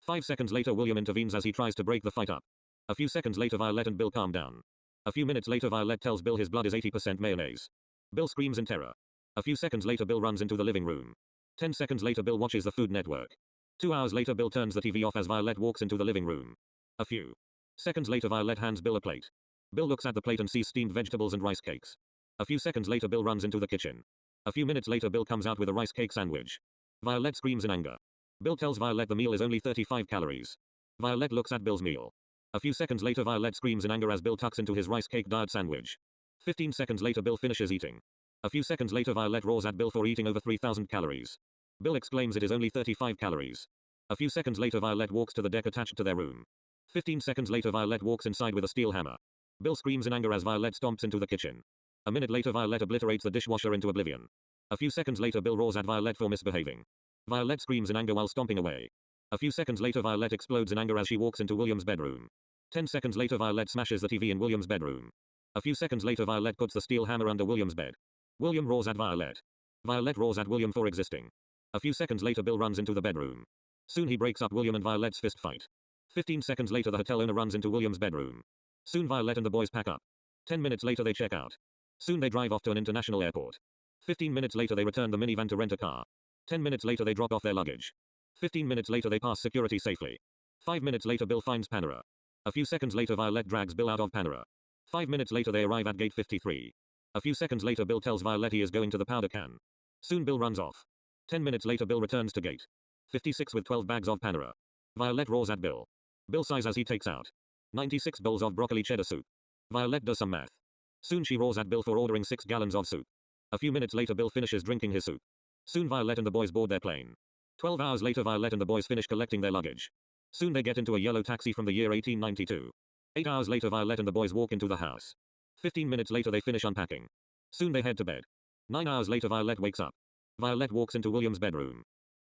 5 seconds later William intervenes as he tries to break the fight up. A few seconds later Violette and Bill calm down. A few minutes later Violette tells Bill his blood is 80% mayonnaise. Bill screams in terror. A few seconds later Bill runs into the living room. 10 seconds later Bill watches the Food Network. 2 hours later Bill turns the TV off as Violette walks into the living room. A few seconds later Violette hands Bill a plate. Bill looks at the plate and sees steamed vegetables and rice cakes. A few seconds later Bill runs into the kitchen. A few minutes later Bill comes out with a rice cake sandwich. Violette screams in anger. Bill tells Violette the meal is only 35 calories. Violette looks at Bill's meal. A few seconds later Violette screams in anger as Bill tucks into his rice cake diet sandwich. 15 seconds later Bill finishes eating. A few seconds later Violette roars at Bill for eating over 3,000 calories. Bill exclaims it is only 35 calories. A few seconds later Violette walks to the deck attached to their room. 15 seconds later Violette walks inside with a steel hammer. Bill screams in anger as Violette stomps into the kitchen. A minute later Violette obliterates the dishwasher into oblivion. A few seconds later Bill roars at Violette for misbehaving. Violette screams in anger while stomping away. A few seconds later Violette explodes in anger as she walks into William's bedroom. 10 seconds later Violette smashes the TV in William's bedroom. A few seconds later Violette puts the steel hammer under William's bed. William roars at Violette. Violette roars at William for existing. A few seconds later Bill runs into the bedroom. Soon he breaks up William and Violette's fist fight. 15 seconds later the hotel owner runs into William's bedroom. Soon Violette and the boys pack up. 10 minutes later they check out. Soon they drive off to an international airport. 15 minutes later they return the minivan to rent a car. 10 minutes later they drop off their luggage. 15 minutes later they pass security safely. 5 minutes later Bill finds Panera. A few seconds later Violette drags Bill out of Panera. 5 minutes later they arrive at gate 53. A few seconds later Bill tells Violette he is going to the powder can. Soon Bill runs off. 10 minutes later Bill returns to gate 56 with 12 bags of Panera. Violette roars at Bill. Bill sighs as he takes out 96 bowls of broccoli cheddar soup. Violette does some math. Soon she roars at Bill for ordering 6 gallons of soup. A few minutes later Bill finishes drinking his soup. Soon Violette and the boys board their plane. 12 hours later Violette and the boys finish collecting their luggage. Soon they get into a yellow taxi from the year 1892. 8 hours later Violette and the boys walk into the house. 15 minutes later they finish unpacking. Soon they head to bed. 9 hours later Violette wakes up. Violette walks into William's bedroom.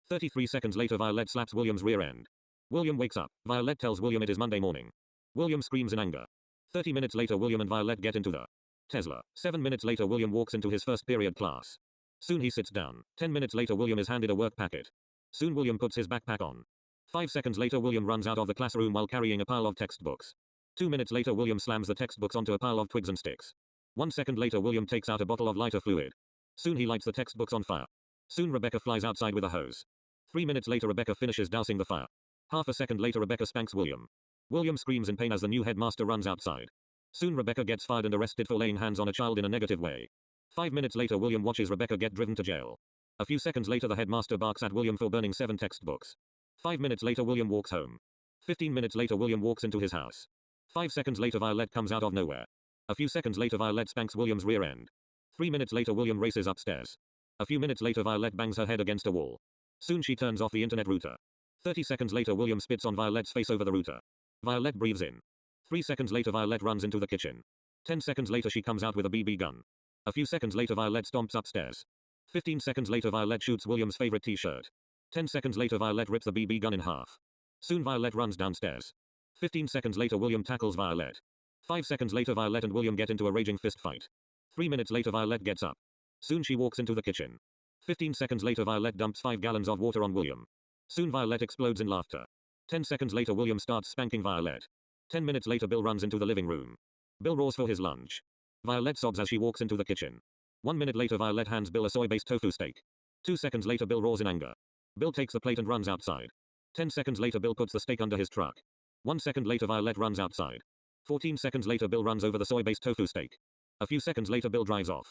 33 seconds later Violette slaps William's rear end. William wakes up. Violette tells William it is Monday morning. William screams in anger. 30 minutes later William and Violette get into the Tesla. 7 minutes later William walks into his first period class. Soon he sits down. 10 minutes later William is handed a work packet. Soon William puts his backpack on. 5 seconds later William runs out of the classroom while carrying a pile of textbooks. 2 minutes later William slams the textbooks onto a pile of twigs and sticks. 1 second later William takes out a bottle of lighter fluid. Soon he lights the textbooks on fire. Soon Rebecca flies outside with a hose. 3 minutes later Rebecca finishes dousing the fire. Half a second later Rebecca spanks William. William screams in pain as the new headmaster runs outside. Soon Rebecca gets fired and arrested for laying hands on a child in a negative way. 5 minutes later William watches Rebecca get driven to jail. A few seconds later the headmaster barks at William for burning 7 textbooks. 5 minutes later William walks home. 15 minutes later William walks into his house. 5 seconds later Violette comes out of nowhere. A few seconds later Violette spanks William's rear end. 3 minutes later William races upstairs. A few minutes later Violette bangs her head against a wall. Soon she turns off the internet router. 30 seconds later William spits on Violette's face over the router. Violette breathes in. 3 seconds later Violette runs into the kitchen. 10 seconds later she comes out with a BB gun. A few seconds later Violette stomps upstairs. 15 seconds later Violette shoots William's favorite t-shirt. 10 seconds later Violette rips the BB gun in half. Soon Violette runs downstairs. 15 seconds later William tackles Violette. 5 seconds later Violette and William get into a raging fist fight. 3 minutes later Violette gets up. Soon she walks into the kitchen. 15 seconds later Violette dumps 5 gallons of water on William. Soon Violette explodes in laughter. 10 seconds later William starts spanking Violette. 10 minutes later Bill runs into the living room. Bill roars for his lunch. Violette sobs as she walks into the kitchen. 1 minute later Violette hands Bill a soy-based tofu steak. 2 seconds later Bill roars in anger. Bill takes the plate and runs outside. 10 seconds later Bill puts the steak under his truck. 1 second later Violette runs outside. 14 seconds later Bill runs over the soy-based tofu steak. A few seconds later Bill drives off.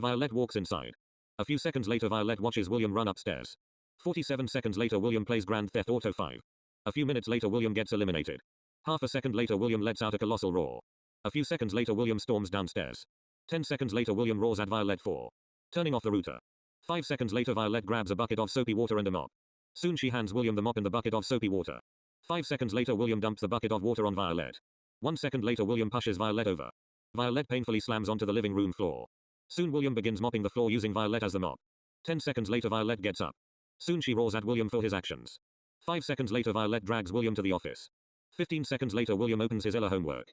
Violette walks inside. A few seconds later Violette watches William run upstairs. 47 seconds later William plays Grand Theft Auto 5. A few minutes later William gets eliminated. Half a second later William lets out a colossal roar. A few seconds later William storms downstairs. 10 seconds later William roars at Violette for turning off the router. 5 seconds later Violette grabs a bucket of soapy water and a mop. Soon she hands William the mop and the bucket of soapy water. 5 seconds later William dumps the bucket of water on Violette. 1 second later William pushes Violette over. Violette painfully slams onto the living room floor. Soon William begins mopping the floor using Violette as the mop. 10 seconds later Violette gets up. Soon she roars at William for his actions. 5 seconds later Violette drags William to the office. 15 seconds later William opens his Ella homework.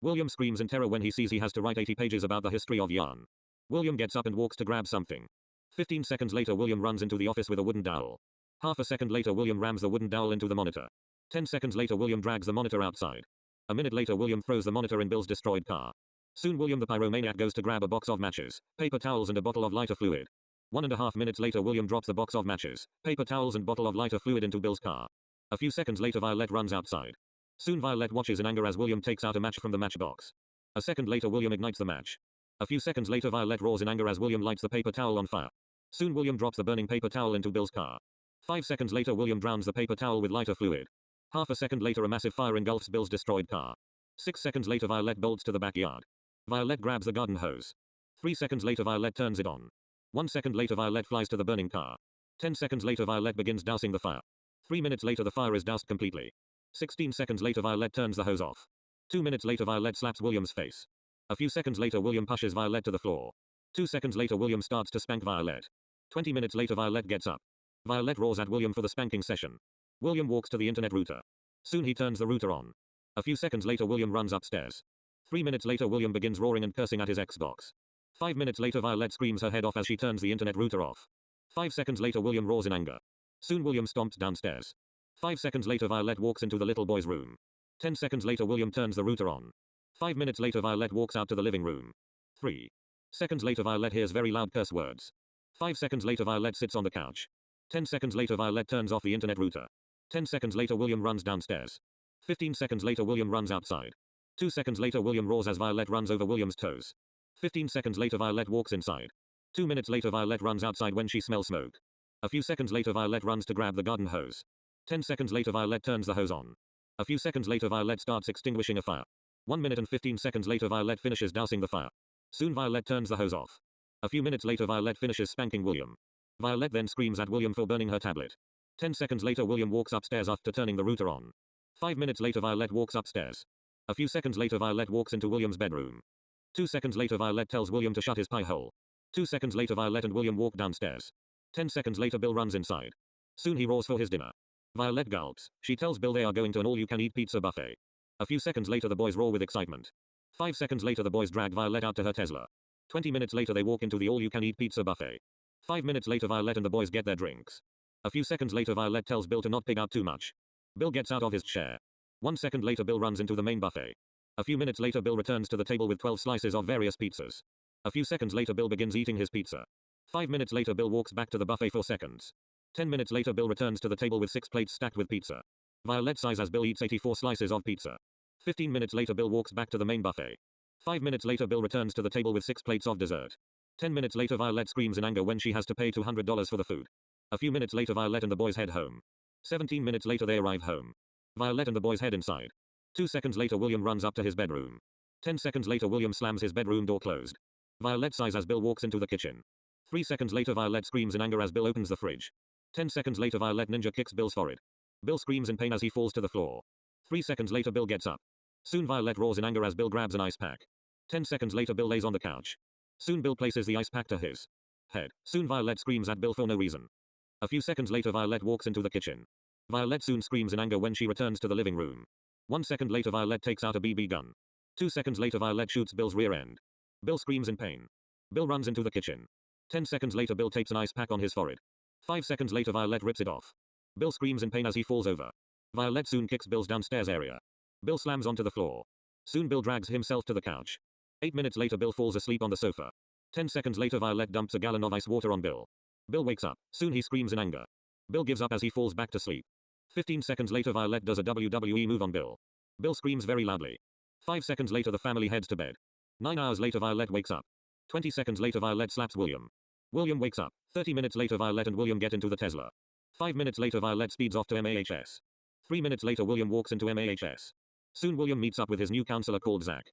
William screams in terror when he sees he has to write 80 pages about the history of yarn. William gets up and walks to grab something. 15 seconds later William runs into the office with a wooden dowel. Half a second later William rams the wooden dowel into the monitor. 10 seconds later William drags the monitor outside. A minute later William throws the monitor in Bill's destroyed car. Soon William the pyromaniac goes to grab a box of matches, paper towels and a bottle of lighter fluid. 1.5 minutes later William drops the box of matches, paper towels and bottle of lighter fluid into Bill's car. A few seconds later Violette runs outside. Soon Violette watches in anger as William takes out a match from the matchbox. A second later William ignites the match. A few seconds later Violette roars in anger as William lights the paper towel on fire. Soon William drops the burning paper towel into Bill's car. 5 seconds later William drowns the paper towel with lighter fluid. Half a second later a massive fire engulfs Bill's destroyed car. 6 seconds later Violette bolts to the backyard. Violette grabs the garden hose. 3 seconds later Violette turns it on. 1 second later Violette flies to the burning car. 10 seconds later Violette begins dousing the fire. 3 minutes later the fire is doused completely. 16 seconds later Violette turns the hose off. 2 minutes later Violette slaps William's face. A few seconds later William pushes Violette to the floor. 2 seconds later William starts to spank Violette. 20 minutes later Violette gets up. Violette roars at William for the spanking session. William walks to the internet router. Soon he turns the router on. A few seconds later William runs upstairs. 3 minutes later William begins roaring and cursing at his Xbox. 5 minutes later Violette screams her head off as she turns the internet router off. 5 seconds later William roars in anger. Soon William stomps downstairs. 5 seconds later Violette walks into the little boy's room. 10 seconds later William turns the router on. 5 minutes later Violette walks out to the living room. 3 seconds later Violette hears very loud curse words. 5 seconds later Violette sits on the couch. 10 seconds later Violette turns off the internet router. 10 seconds later William runs downstairs. 15 seconds later William runs outside. 2 seconds later William roars as Violette runs over William's toes. 15 seconds later Violette walks inside. 2 minutes later Violette runs outside when she smells smoke. A few seconds later Violette runs to grab the garden hose. 10 seconds later Violette turns the hose on. A few seconds later Violette starts extinguishing a fire. 1 minute and 15 seconds later Violette finishes dousing the fire. Soon Violette turns the hose off. A few minutes later Violette finishes spanking William. Violette then screams at William for burning her tablet. 10 seconds later William walks upstairs after turning the router on. 5 minutes later Violette walks upstairs. A few seconds later Violette walks into William's bedroom. 2 seconds later Violette tells William to shut his pie hole. 2 seconds later Violette and William walk downstairs. 10 seconds later Bill runs inside. Soon he roars for his dinner. Violette gulps. She tells Bill they are going to an all-you-can-eat pizza buffet. A few seconds later the boys roar with excitement. 5 seconds later the boys drag Violette out to her Tesla. 20 minutes later they walk into the all-you-can-eat pizza buffet. 5 minutes later Violette and the boys get their drinks. A few seconds later Violette tells Bill to not pig out too much. Bill gets out of his chair. 1 second later Bill runs into the main buffet. A few minutes later Bill returns to the table with 12 slices of various pizzas. A few seconds later Bill begins eating his pizza. 5 minutes later Bill walks back to the buffet for seconds. 10 minutes later Bill returns to the table with 6 plates stacked with pizza. Violette sighs as Bill eats 84 slices of pizza. 15 minutes later Bill walks back to the main buffet. 5 minutes later Bill returns to the table with 6 plates of dessert. 10 minutes later Violette screams in anger when she has to pay $200 for the food. A few minutes later Violette and the boys head home. 17 minutes later they arrive home. Violette and the boys head inside. 2 seconds later William runs up to his bedroom. 10 seconds later William slams his bedroom door closed. Violette sighs as Bill walks into the kitchen. 3 seconds later Violette screams in anger as Bill opens the fridge. 10 seconds later Violette ninja kicks Bill's forehead. Bill screams in pain as he falls to the floor. 3 seconds later Bill gets up. Soon Violette roars in anger as Bill grabs an ice pack. 10 seconds later Bill lays on the couch. Soon Bill places the ice pack to his head. Soon Violette screams at Bill for no reason. A few seconds later Violette walks into the kitchen. Violette soon screams in anger when she returns to the living room. 1 second later Violette takes out a BB gun. 2 seconds later Violette shoots Bill's rear end. Bill screams in pain. Bill runs into the kitchen. 10 seconds later Bill tapes an ice pack on his forehead. 5 seconds later Violette rips it off. Bill screams in pain as he falls over. Violette soon kicks Bill's downstairs area. Bill slams onto the floor. Soon Bill drags himself to the couch. 8 minutes later Bill falls asleep on the sofa. 10 seconds later Violette dumps a gallon of ice water on Bill. Bill wakes up. Soon he screams in anger. Bill gives up as he falls back to sleep. 15 seconds later Violette does a WWE move on Bill. Bill screams very loudly. 5 seconds later the family heads to bed. 9 hours later Violette wakes up. 20 seconds later Violette slaps William. William wakes up. 30 minutes later Violette and William get into the Tesla. 5 minutes later Violette speeds off to MAHS. 3 minutes later William walks into MAHS. Soon William meets up with his new counselor called Zach.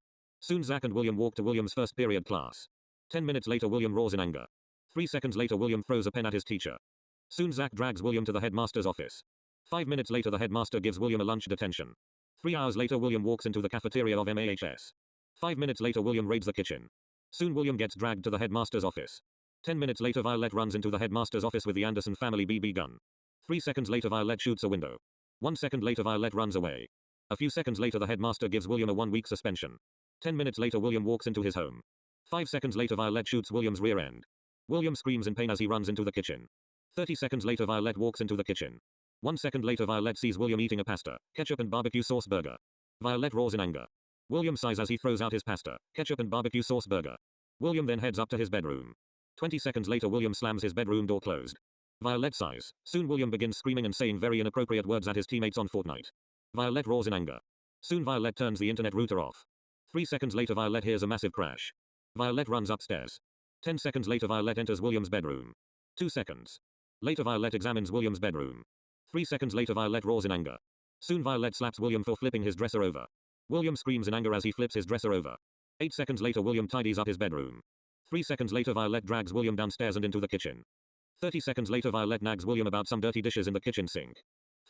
Soon Zach and William walk to William's first period class. 10 minutes later William roars in anger. 3 seconds later William throws a pen at his teacher. Soon Zach drags William to the headmaster's office. 5 minutes later the headmaster gives William a lunch detention. 3 hours later William walks into the cafeteria of MAHS. 5 minutes later William raids the kitchen. Soon William gets dragged to the headmaster's office. 10 minutes later Violette runs into the headmaster's office with the Anderson family BB gun. 3 seconds later Violette shoots a window. 1 second later Violette runs away. A few seconds later the headmaster gives William a 1-week suspension. 10 minutes later William walks into his home. 5 seconds later Violette shoots William's rear end. William screams in pain as he runs into the kitchen. 30 seconds later Violette walks into the kitchen. 1 second later Violette sees William eating a pasta, ketchup and barbecue sauce burger. Violette roars in anger. William sighs as he throws out his pasta, ketchup and barbecue sauce burger. William then heads up to his bedroom. 20 seconds later William slams his bedroom door closed. Violette sighs. Soon William begins screaming and saying very inappropriate words at his teammates on Fortnite. Violette roars in anger. Soon Violette turns the internet router off. 3 seconds later Violette hears a massive crash. Violette runs upstairs. 10 seconds later Violette enters William's bedroom. 2 seconds later Violette examines William's bedroom. 3 seconds later Violette roars in anger. Soon Violette slaps William for flipping his dresser over. William screams in anger as he flips his dresser over. 8 seconds later William tidies up his bedroom. 3 seconds later Violette drags William downstairs and into the kitchen. 30 seconds later Violette nags William about some dirty dishes in the kitchen sink.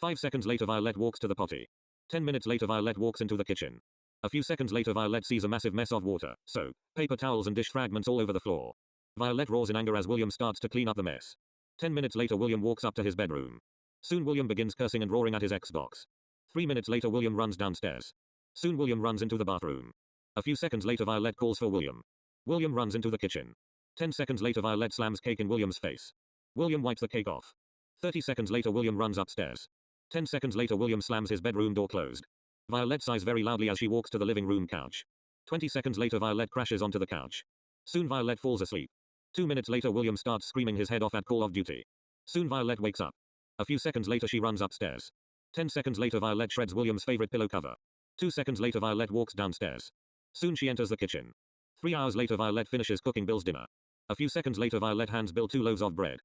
5 seconds later Violette walks to the potty. 10 minutes later Violette walks into the kitchen. A few seconds later Violette sees a massive mess of water, soap, paper towels and dish fragments all over the floor. Violette roars in anger as William starts to clean up the mess. 10 minutes later William walks up to his bedroom. Soon William begins cursing and roaring at his Xbox. 3 minutes later William runs downstairs. Soon William runs into the bathroom. A few seconds later Violette calls for William. William runs into the kitchen. 10 seconds later Violette slams cake in William's face. William wipes the cake off. 30 seconds later William runs upstairs. 10 seconds later William slams his bedroom door closed. Violette sighs very loudly as she walks to the living room couch. 20 seconds later Violette crashes onto the couch. Soon Violette falls asleep. 2 minutes later William starts screaming his head off at Call of Duty. Soon Violette wakes up. A few seconds later she runs upstairs. 10 seconds later Violette shreds William's favorite pillow cover. 2 seconds later Violette walks downstairs. Soon she enters the kitchen. 3 hours later Violette finishes cooking Bill's dinner. A few seconds later Violette hands Bill 2 loaves of bread.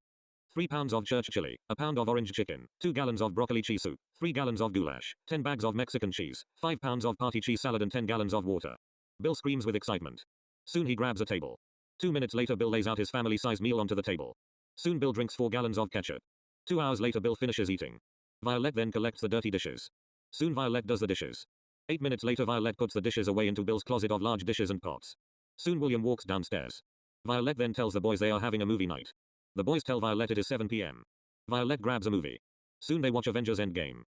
3 pounds of church chili, a pound of orange chicken, 2 gallons of broccoli cheese soup, 3 gallons of goulash, 10 bags of Mexican cheese, 5 pounds of party cheese salad and 10 gallons of water. Bill screams with excitement. Soon he grabs a table. 2 minutes later Bill lays out his family-sized meal onto the table. Soon Bill drinks 4 gallons of ketchup. 2 hours later Bill finishes eating. Violette then collects the dirty dishes. Soon Violette does the dishes. 8 minutes later Violette puts the dishes away into Bill's closet of large dishes and pots. Soon William walks downstairs. Violette then tells the boys they are having a movie night. The boys tell Violette it is 7 p.m. Violette grabs a movie. Soon they watch Avengers Endgame.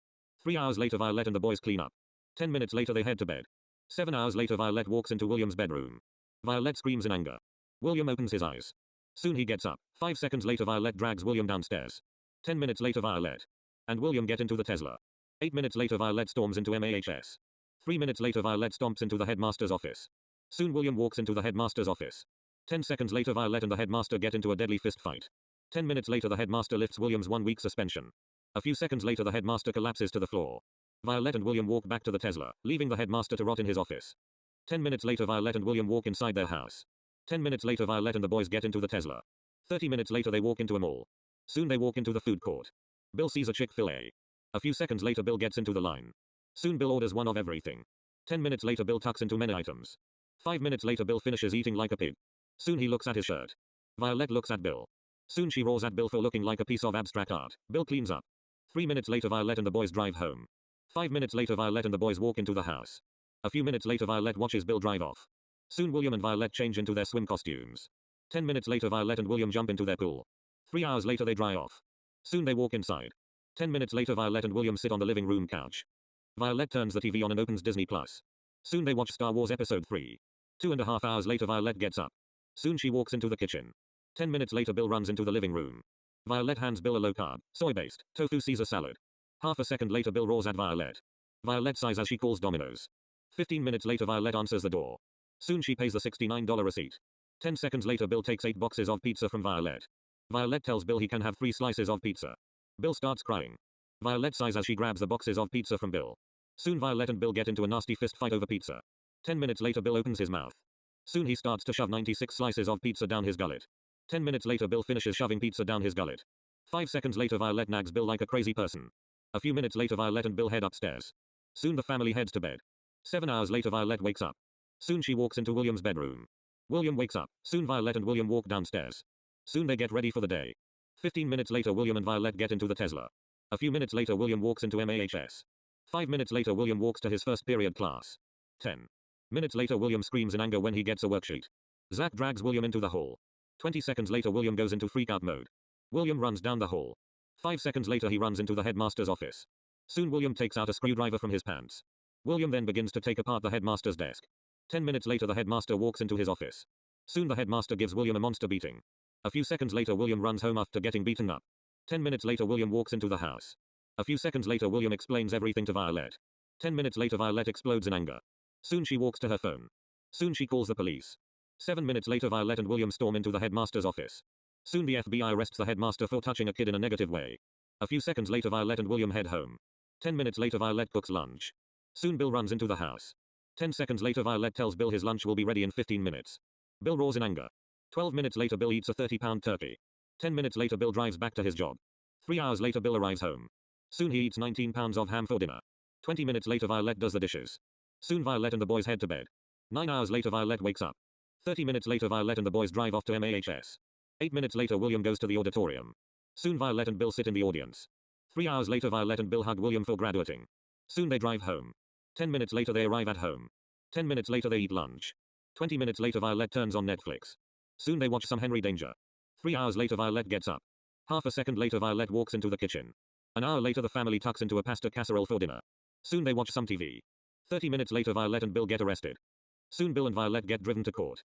3 hours later Violette and the boys clean up. 10 minutes later they head to bed. 7 hours later Violette walks into William's bedroom. Violette screams in anger. William opens his eyes. Soon he gets up. 5 seconds later Violette drags William downstairs. 10 minutes later Violette and William get into the Tesla. 8 minutes later Violette storms into MAHS. 3 minutes later Violette stomps into the headmaster's office. Soon William walks into the headmaster's office. 10 seconds later Violette and the headmaster get into a deadly fist fight. 10 minutes later the headmaster lifts William's 1-week suspension. A few seconds later the headmaster collapses to the floor. Violette and William walk back to the Tesla, leaving the headmaster to rot in his office. 10 minutes later Violette and William walk inside their house. 10 minutes later Violette and the boys get into the Tesla. 30 minutes later they walk into a mall. Soon they walk into the food court. Bill sees a Chick-fil-A. A few seconds later Bill gets into the line. Soon Bill orders one of everything. 10 minutes later Bill tucks into many items. 5 minutes later Bill finishes eating like a pig. Soon he looks at his shirt. Violette looks at Bill. Soon she roars at Bill for looking like a piece of abstract art. Bill cleans up. 3 minutes later Violette and the boys drive home. 5 minutes later Violette and the boys walk into the house. A few minutes later Violette watches Bill drive off. Soon William and Violette change into their swim costumes. 10 minutes later Violette and William jump into their pool. 3 hours later they dry off. Soon they walk inside. 10 minutes later Violette and William sit on the living room couch. Violette turns the TV on and opens Disney+. Soon they watch Star Wars Episode 3. 2.5 hours later Violette gets up. Soon she walks into the kitchen. 10 minutes later Bill runs into the living room. Violette hands Bill a low-carb, soy-based, tofu Caesar salad. Half a second later Bill roars at Violette. Violette sighs as she calls Domino's. 15 minutes later Violette answers the door. Soon she pays the $69 receipt. 10 seconds later Bill takes 8 boxes of pizza from Violette. Violette tells Bill he can have 3 slices of pizza. Bill starts crying. Violette sighs as she grabs the boxes of pizza from Bill. Soon Violette and Bill get into a nasty fist fight over pizza. 10 minutes later Bill opens his mouth. Soon he starts to shove 96 slices of pizza down his gullet. 10 minutes later Bill finishes shoving pizza down his gullet. 5 seconds later Violette nags Bill like a crazy person. A few minutes later Violette and Bill head upstairs. Soon the family heads to bed. 7 hours later Violette wakes up. Soon she walks into William's bedroom. William wakes up. Soon Violette and William walk downstairs. Soon they get ready for the day. 15 minutes later William and Violette get into the Tesla. A few minutes later William walks into MAHS. 5 minutes later William walks to his first period class. 10 minutes later William screams in anger when he gets a worksheet. Zach drags William into the hall. 20 seconds later William goes into freak out mode. William runs down the hall. 5 seconds later he runs into the headmaster's office. Soon William takes out a screwdriver from his pants. William then begins to take apart the headmaster's desk. 10 minutes later the headmaster walks into his office. Soon the headmaster gives William a monster beating. A few seconds later William runs home after getting beaten up. 10 minutes later William walks into the house. A few seconds later William explains everything to Violette. 10 minutes later Violette explodes in anger. Soon she walks to her phone. Soon she calls the police. 7 minutes later Violette and William storm into the headmaster's office. Soon the FBI arrests the headmaster for touching a kid in a negative way. A few seconds later Violette and William head home. 10 minutes later Violette cooks lunch. Soon Bill runs into the house. 10 seconds later Violette tells Bill his lunch will be ready in 15 minutes. Bill roars in anger. 12 minutes later Bill eats a 30-pound turkey. 10 minutes later Bill drives back to his job. 3 hours later Bill arrives home. Soon he eats 19 pounds of ham for dinner. 20 minutes later Violette does the dishes. Soon Violette and the boys head to bed. 9 hours later Violette wakes up. 30 minutes later Violette and the boys drive off to MAHS. 8 minutes later William goes to the auditorium. Soon Violette and Bill sit in the audience. 3 hours later Violette and Bill hug William for graduating. Soon they drive home. 10 minutes later they arrive at home. 10 minutes later they eat lunch. 20 minutes later Violette turns on Netflix. Soon they watch some Henry Danger. 3 hours later Violette gets up. Half a second later Violette walks into the kitchen. An hour later the family tucks into a pasta casserole for dinner. Soon they watch some TV. 30 minutes later Violette and Bill get arrested. Soon Bill and Violette get driven to court.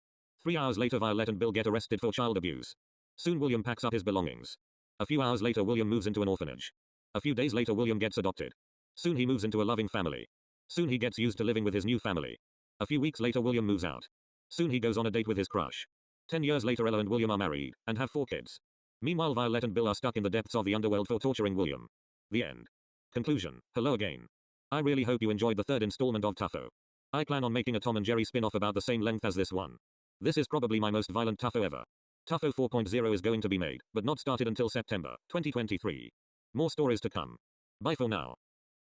3 hours later Violette and Bill get arrested for child abuse. Soon William packs up his belongings. A few hours later William moves into an orphanage. A few days later William gets adopted. Soon he moves into a loving family. Soon he gets used to living with his new family. A few weeks later William moves out. Soon he goes on a date with his crush. 10 years later Ella and William are married, and have 4 kids. Meanwhile Violette and Bill are stuck in the depths of the underworld for torturing William. The end. Conclusion. Hello again. I really hope you enjoyed the 3rd installment of Tuffo. I plan on making a Tom and Jerry spin-off about the same length as this one. This is probably my most violent Tuffo ever. Tuffo 4.0 is going to be made, but not started until September 2023. More stories to come. Bye for now.